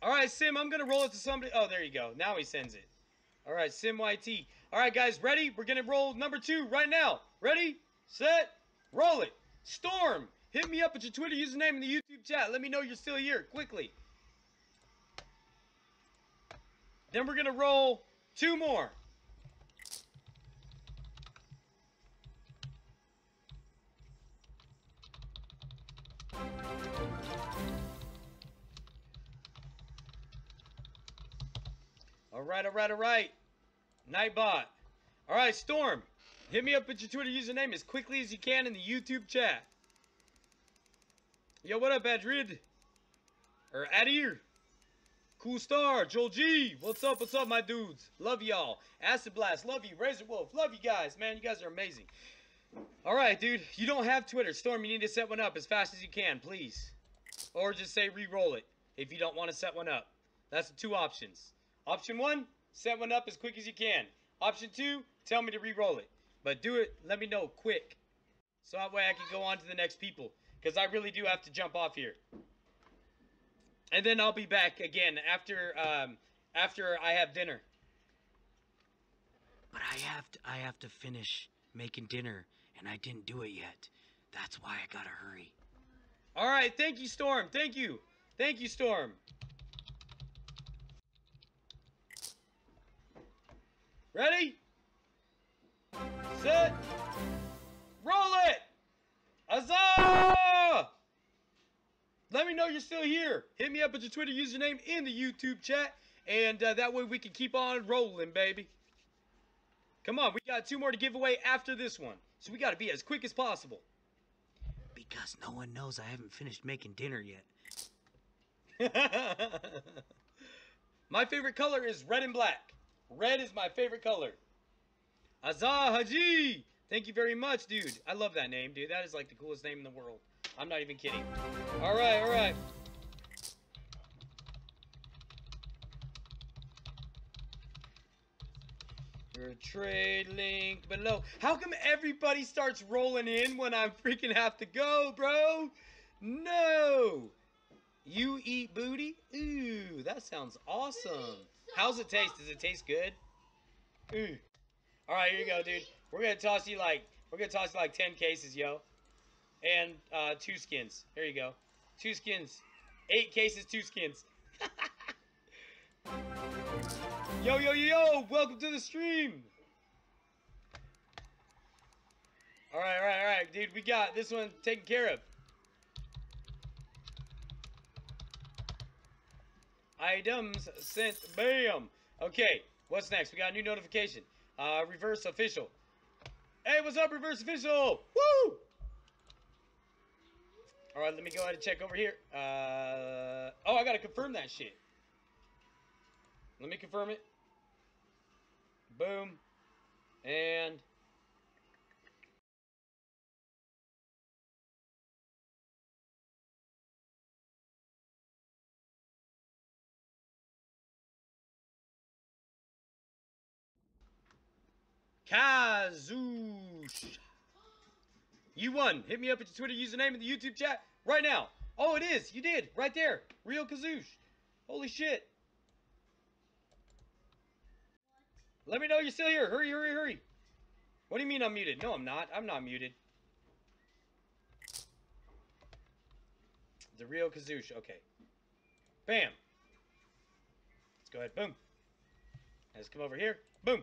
All right, Sim, I'm going to roll it to somebody. Oh, there you go. Now he sends it. All right, Sim YT. All right, guys, ready? We're going to roll number 2 right now. Ready, set, roll it. Storm, hit me up with your Twitter username in the YouTube chat. Let me know you're still here, quickly. Then we're going to roll 2 more. All right, all right, all right. Nightbot. All right, Storm. Hit me up with your Twitter username as quickly as you can in the YouTube chat. Yo, what up, Adrid? Or Adir? Cool Star, Joel G. What's up, my dudes? Love y'all. Acid Blast, love you. Razor Wolf, love you guys, man. You guys are amazing. All right, dude. You don't have Twitter. Storm, you need to set one up as fast as you can, please. Or just say re-roll it if you don't want to set one up. That's the 2 options. Option 1, set one up as quick as you can. Option 2, tell me to re-roll it. But do it, let me know quick. So that way I can go on to the next people. Because I really do have to jump off here. And then I'll be back again after I have dinner. But I have to finish making dinner, and I didn't do it yet. That's why I gotta hurry. All right, thank you, Storm. Thank you. Thank you, Storm. Ready? Set. Roll it! Huzzah! Let me know you're still here. Hit me up with your Twitter username in the YouTube chat, and that way we can keep on rolling, baby. Come on, we got 2 more to give away after this one, so we got to be as quick as possible. Because no one knows I haven't finished making dinner yet. My favorite color is red and black. Red is my favorite color. Azah Haji! Thank you very much, dude. I love that name, dude. That is like the coolest name in the world. I'm not even kidding. Alright, alright. Your trade link below. How come everybody starts rolling in when I freaking have to go, bro? No! You eat booty? Ooh, that sounds awesome. How's it taste? Does it taste good? Ooh. Alright, here you go, dude. We're gonna toss you like 10 cases, yo. And 2 skins. Here you go. 2 skins. 8 cases, 2 skins. Yo, yo, yo! Welcome to the stream! Alright, alright, alright, dude. We got this one taken care of. Items sent. Bam! Okay, what's next? We got a new notification. Reverse official. Hey, what's up, Reverse official? Woo! Alright, let me go ahead and check over here. Oh, I gotta confirm that shit. Let me confirm it. Boom. And... Kazoosh. You won. Hit me up at your Twitter username in the YouTube chat right now. Oh, it is. You did. Right there. Real Kazoosh. Holy shit. Let me know you're still here. Hurry, hurry, hurry. What do you mean I'm muted? No, I'm not. I'm not muted. The real Kazoosh. Okay. Bam. Let's go ahead. Boom. Let's come over here. Boom.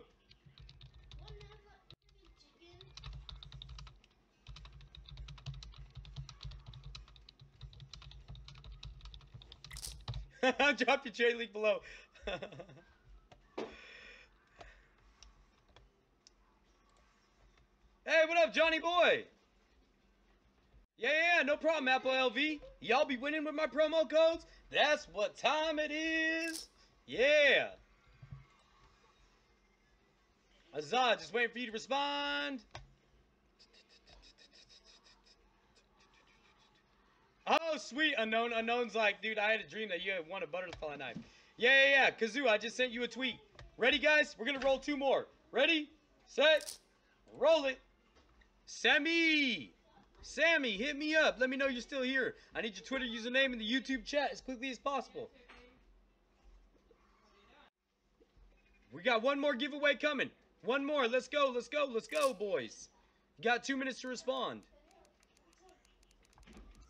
Drop your trade link below. Hey, what up, Johnny boy? Yeah, no problem, Apple LV. Y'all be winning with my promo codes? That's what time it is. Yeah. Azad, just waiting for you to respond. Oh, sweet. Unknown's like, dude, I had a dream that you had won a butterfly knife. Yeah. Kazoo, I just sent you a tweet. Ready, guys? We're going to roll 2 more. Ready, set, roll it. Sammy, hit me up. Let me know you're still here. I need your Twitter username in the YouTube chat as quickly as possible. We got 1 more giveaway coming. 1 more. Let's go, boys. Got 2 minutes to respond.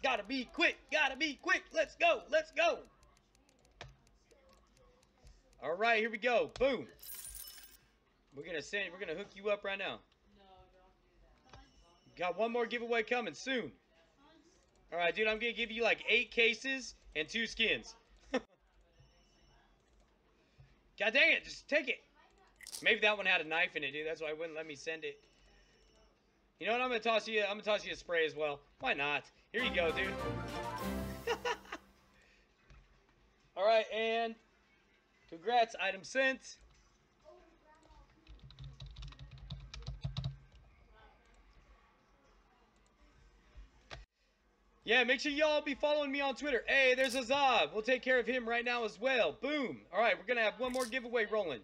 Gotta be quick. Let's go. All right, here we go. Boom. We're gonna hook you up right now. Got 1 more giveaway coming soon. All right, dude, I'm gonna give you like 8 cases and 2 skins. God dang it, just take it. Maybe that one had a knife in it, dude. That's why it wouldn't let me send it. You know what? I'm gonna toss you a spray as well. Why not? Here you go, dude. All right, and congrats, item sent. Yeah, make sure y'all be following me on Twitter. Hey, there's Azab. We'll take care of him right now as well. Boom. All right, we're going to have 1 more giveaway rolling.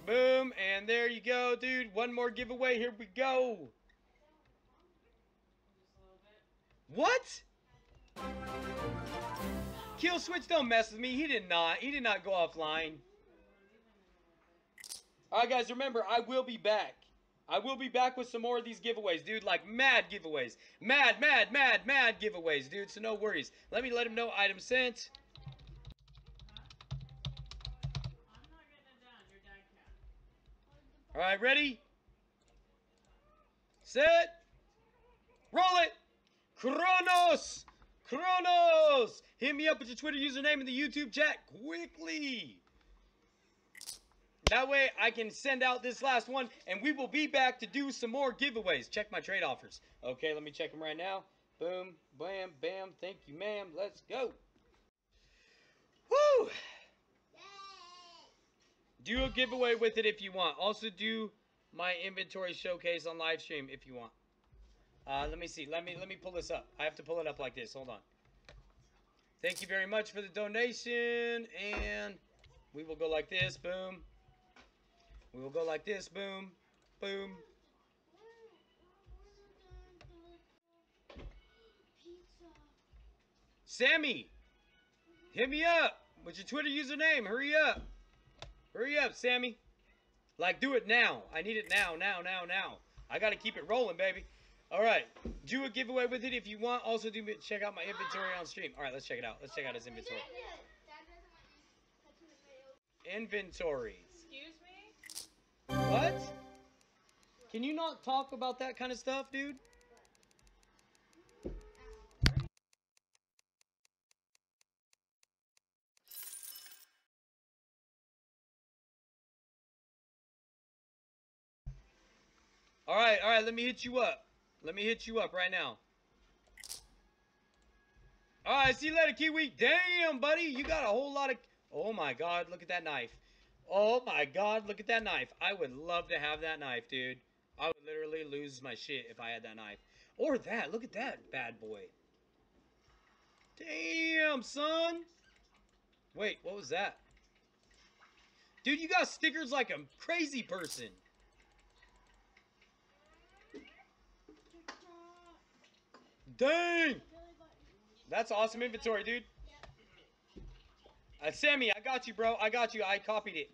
Boom, and there you go, dude. 1 more giveaway. Here we go. What? Kill switch, don't mess with me. He did not. He did not go offline. Alright, guys, remember, I will be back. I will be back with some more of these giveaways, dude. Like, mad giveaways. Mad giveaways, dude. So no worries. Let me let him know. Item sent. Alright, ready? Set. Roll it. Kronos. Kronos. Hit me up with your Twitter username in the YouTube chat quickly. That way I can send out this last one, and we will be back to do some more giveaways. Check my trade offers. Okay, let me check them right now. Boom, bam, bam. Thank you, ma'am. Let's go. Woo! Do a giveaway with it if you want. Also do my inventory showcase on live stream if you want. Let me see. Let me pull this up. I have to pull it up like this. Hold on. Thank you very much for the donation, and we will go like this. Boom. We will go like this. Boom. Boom. Sammy, hit me up with your Twitter username. Hurry up. Hurry up, Sammy. Like, do it now. I need it now. I got to keep it rolling, baby. All right. Do a giveaway with it if you want. Also, check out my inventory on stream. All right, let's check it out. Let's check out his inventory. Inventory. Excuse me? What? Can you not talk about that kind of stuff, dude? All right, let me hit you up. Let me hit you up right now. All right, see you later, Kiwi. Damn, buddy, you got a whole lot of... Oh, my God, look at that knife. Oh, my God, look at that knife. I would love to have that knife, dude. I would literally lose my shit if I had that knife. Or that. Look at that bad boy. Damn, son. Wait, what was that? Dude, you got stickers like a crazy person. Dang! That's awesome inventory, dude. Sammy, I got you, bro. I got you. I copied it.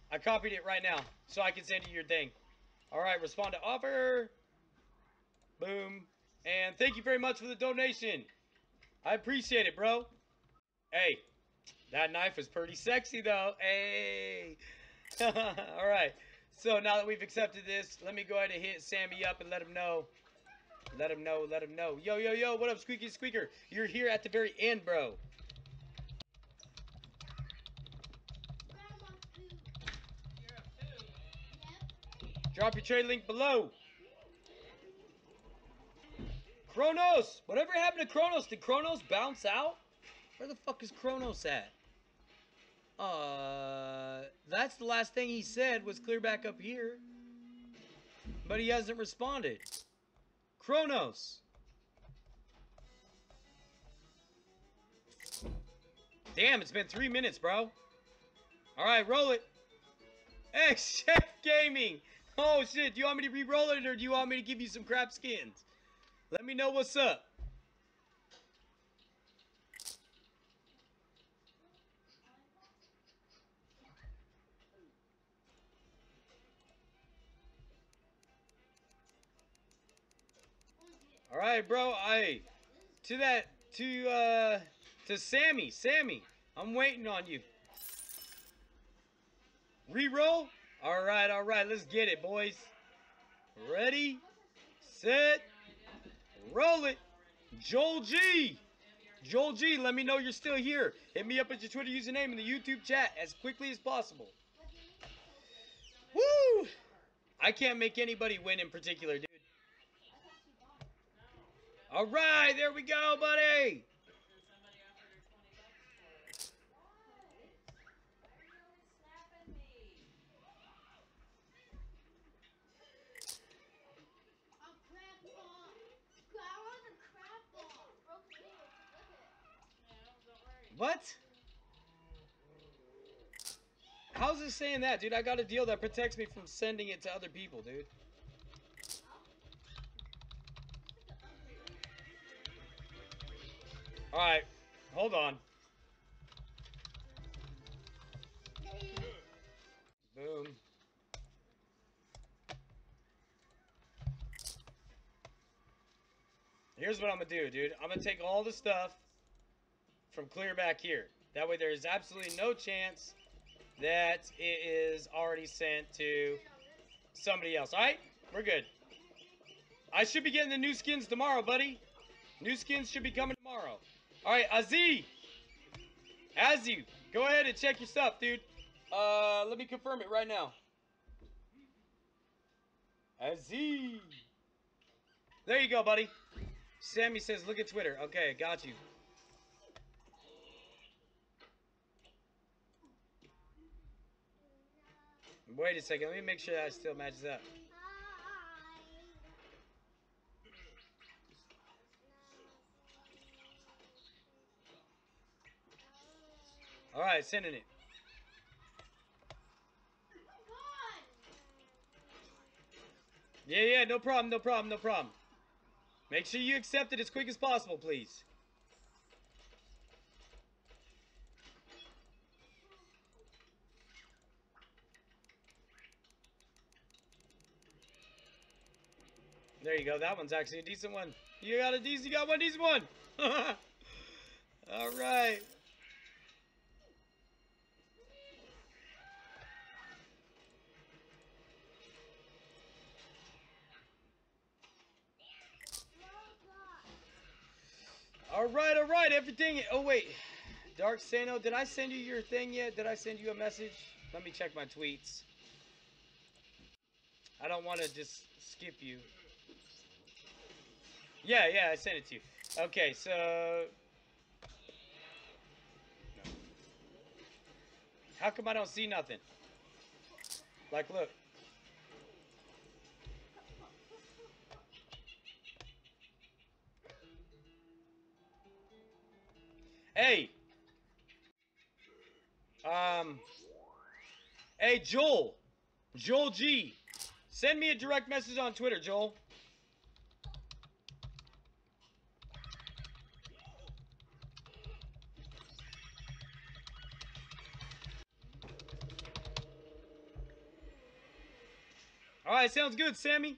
I copied it right now so I can send you your thing. All right, respond to offer. Boom. And thank you very much for the donation. I appreciate it, bro. Hey, that knife was pretty sexy, though. Hey. All right. So now that we've accepted this, let me go ahead and hit Sammy up and let him know. Let him know. Yo, what up, Squeaky Squeaker? You're here at the very end, bro. Drop your trade link below. Kronos! Whatever happened to Kronos? Did Kronos bounce out? Where the fuck is Kronos at? That's the last thing he said was clear back up here. But he hasn't responded. Kronos! Damn, it's been 3 minutes, bro. Alright, roll it. Hey, Chef Gaming! Oh, shit, do you want me to re-roll it, or do you want me to give you some crap skins? Let me know what's up. Alright, bro, to Sammy, I'm waiting on you. Reroll? Alright, let's get it, boys. Ready, set, roll it. Joel G, let me know you're still here. Hit me up with your Twitter username in the YouTube chat as quickly as possible. Woo! I can't make anybody win in particular, dude. Alright, there we go, buddy. What? How's it saying that, dude? I got a deal that protects me from sending it to other people, dude. Alright, hold on. Boom. Here's what I'm gonna do, dude. I'm gonna take all the stuff from clear back here. That way there's absolutely no chance that it is already sent to somebody else. Alright? We're good. I should be getting the new skins tomorrow, buddy. New skins should be coming tomorrow. Alright, Azzy! Azzy, go ahead and check your stuff, dude. Let me confirm it right now. Azzy! There you go, buddy. Sammy says, look at Twitter. Okay, got you. Wait a second. Let me make sure that still matches up. Alright, sending it. Yeah, no problem, no problem, no problem. Make sure you accept it as quick as possible, please. There you go. That one's actually a decent one. You got one decent one. All right. All right. Everything. Oh wait, Dark Sano, did I send you your thing yet? Did I send you a message? Let me check my tweets. I don't want to just skip you. Yeah, I sent it to you. Okay, so... No. How come I don't see nothing? Like, look. Hey! Hey, Joel! Joel G! Send me a direct message on Twitter, Joel. Alright, sounds good, Sammy.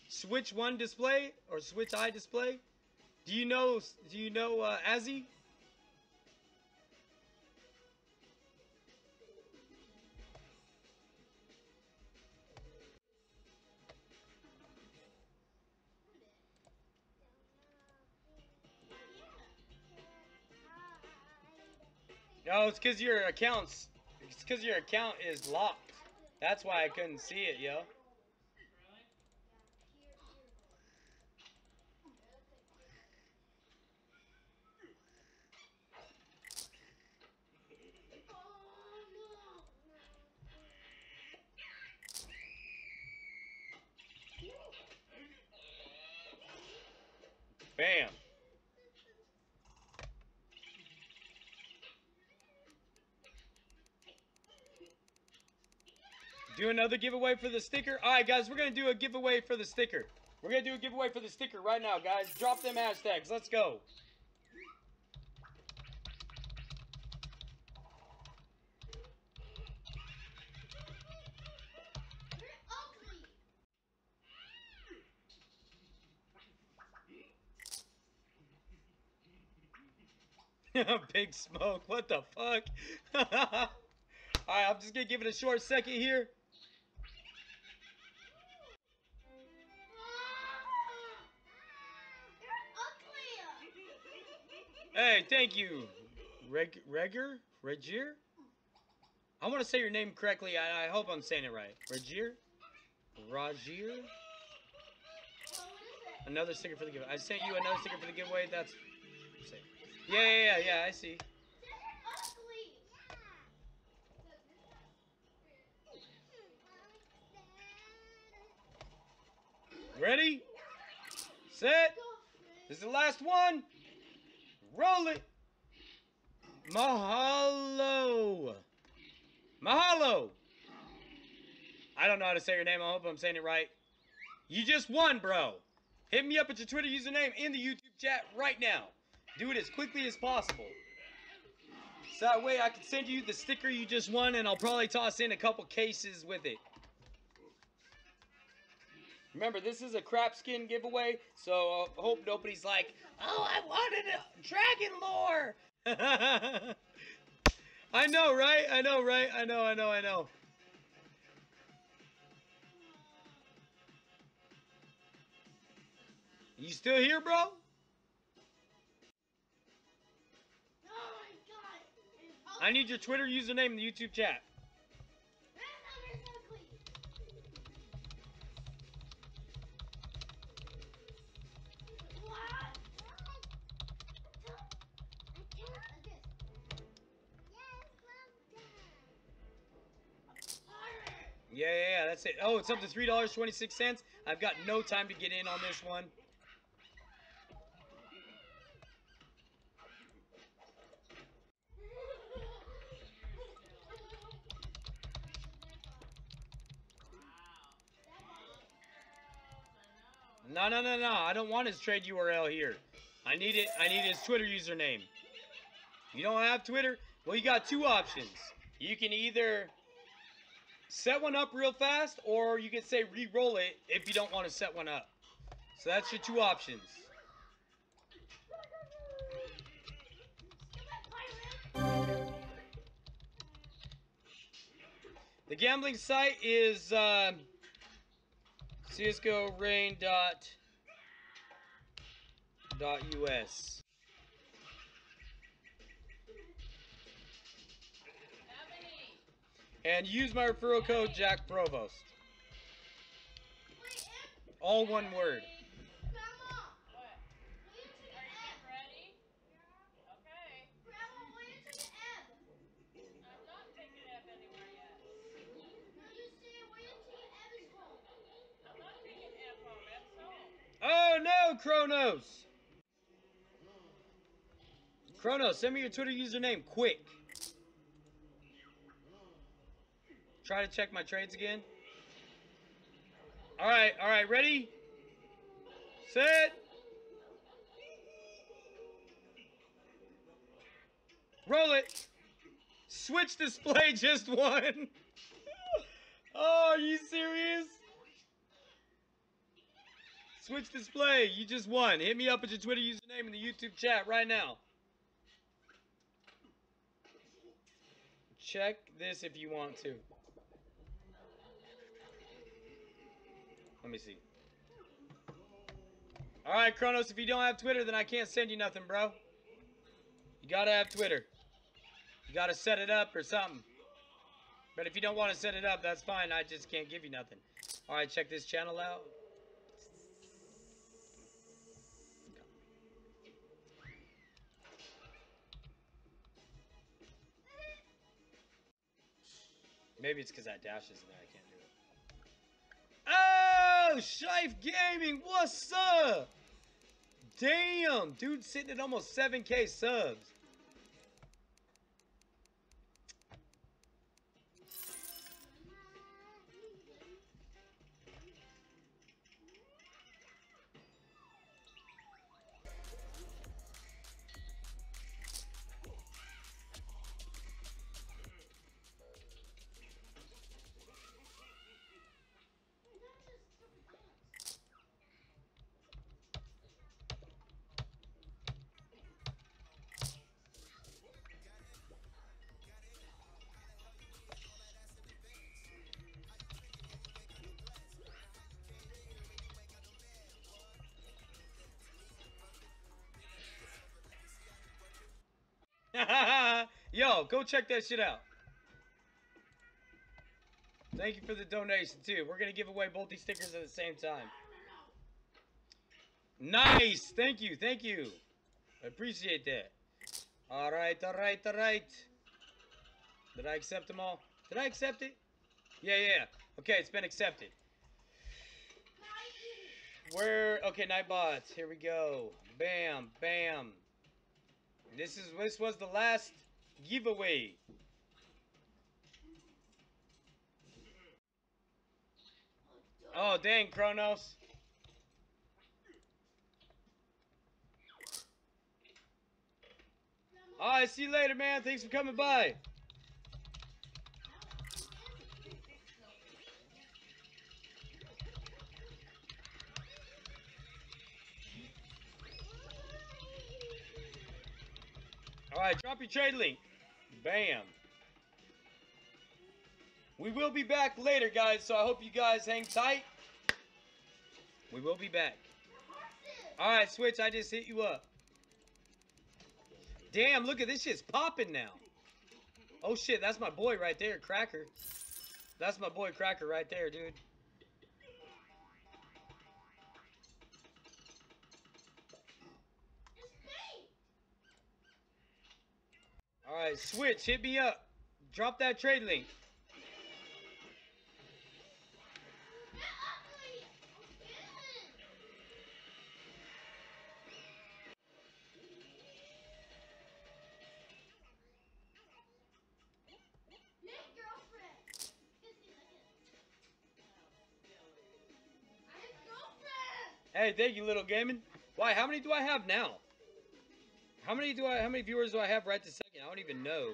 Switch one display or switch eye display. Do you know Azzy? No, it's because your account is locked. That's why I couldn't see it, yo. Bam. Do another giveaway for the sticker. All right, guys, we're going to do a giveaway for the sticker. We're going to do a giveaway for the sticker right now, guys. Drop them hashtags. Let's go. Big Smoke. What the fuck? Alright, I'm just going to give it a short second here. Hey, thank you. Regier? I want to say your name correctly. I hope I'm saying it right. Regier? Rajier? Another sticker for the giveaway. I sent you another sticker for the giveaway. That's... Yeah, I see. Ready? Set. This is the last one. Roll it. Mahalo. Mahalo. I don't know how to say your name. I hope I'm saying it right. You just won, bro. Hit me up at your Twitter username in the YouTube chat right now. Do it as quickly as possible. So that way I can send you the sticker you just won, and I'll probably toss in a couple cases with it. Remember, this is a crap skin giveaway, so I hope nobody's like, oh, I wanted a dragon lore. I know, right? I know, right? I know. You still here, bro? I need your Twitter username in the YouTube chat. Yeah, that's it. Oh, it's up to $3.26. I've got no time to get in on this one. No. I don't want his trade URL here. I need it. I need his Twitter username. You don't have Twitter? Well, you got two options. You can either set one up real fast, or you can say re-roll it if you don't want to set one up. So that's your two options. The gambling site is CSGO rain.us. And use my referral code Jack Provost. All one word. Oh no, Kronos! Kronos, send me your Twitter username, quick. Try to check my trades again. Alright, ready? Set. Roll it. Switch display just won. Oh, are you serious? Switch display, you just won. Hit me up at your Twitter username in the YouTube chat right now. Check this if you want to. Let me see. Alright, Kronos, if you don't have Twitter, then I can't send you nothing, bro. You gotta have Twitter. You gotta set it up or something. But if you don't want to set it up, that's fine. I just can't give you nothing. Alright, check this channel out. Maybe it's because that dash isn't there. I can't do it. Oh, Shife Gaming, what's up? Damn, dude's sitting at almost 7K subs. Yo, go check that shit out. Thank you for the donation, too. We're going to give away both these stickers at the same time. Nice! Thank you. I appreciate that. Alright. Did I accept them all? Did I accept it? Yeah. Okay, it's been accepted. Okay, Nightbots. Here we go. Bam. This was the last giveaway. Oh, dang, Kronos. Alright, see you later, man. Thanks for coming by. Alright, drop your trade link. Bam. We will be back later, guys, so I hope you guys hang tight. We will be back. Alright, Switch, I just hit you up. Damn, look at this shit's popping now. Oh shit, that's my boy right there, Cracker. That's my boy Cracker right there, dude. Alright, Switch, hit me up. Drop that trade link. Hey, thank you, Little Gaming. Why, how many do I have now? How many viewers do I have right this second? I don't even know.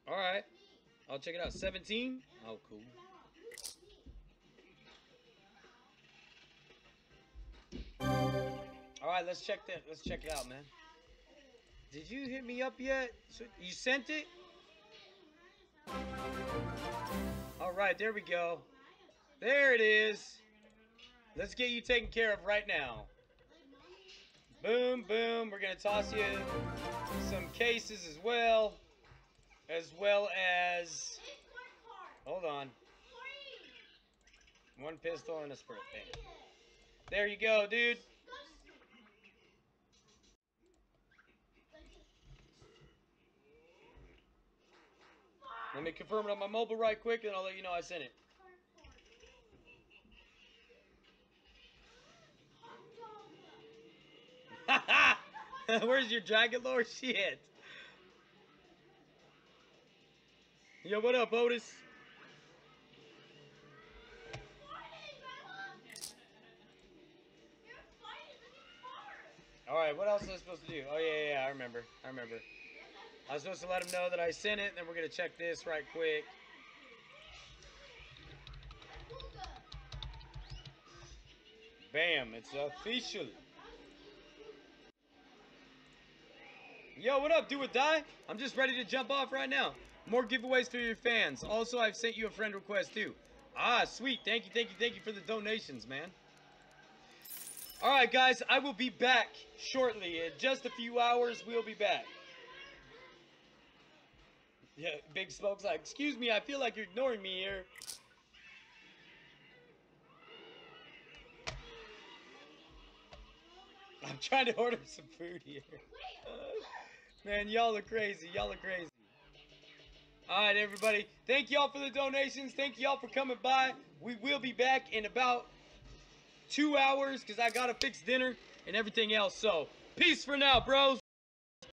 Alright. I'll check it out. 17? Oh, cool. Alright, let's check that. Let's check it out, man. Did you hit me up yet? You sent it? Alright, there we go. There it is. Let's get you taken care of right now. Boom, boom. We're going to toss you some cases as well. As well as... Hold on. One pistol and a sprint thing. There you go, dude. Let me confirm it on my mobile right quick, and I'll let you know I sent it. Where's your Dragon Lord? Shit. Yo, what up, Otis? Alright, what else was I supposed to do? Oh, yeah, I remember. I was supposed to let him know that I sent it, and then we're going to check this right quick. Bam, it's official. Yo, what up, do or die? I'm just ready to jump off right now. More giveaways for your fans. Also, I've sent you a friend request, too. Ah, sweet. Thank you for the donations, man. Alright, guys, I will be back shortly. In just a few hours, we'll be back. Yeah, Big Smoke's like, excuse me, I feel like you're ignoring me here. I'm trying to order some food here. Man, y'all are crazy. Alright, everybody. Thank y'all for the donations. Thank y'all for coming by. We will be back in about 2 hours because I got to fix dinner and everything else. So, peace for now, bros.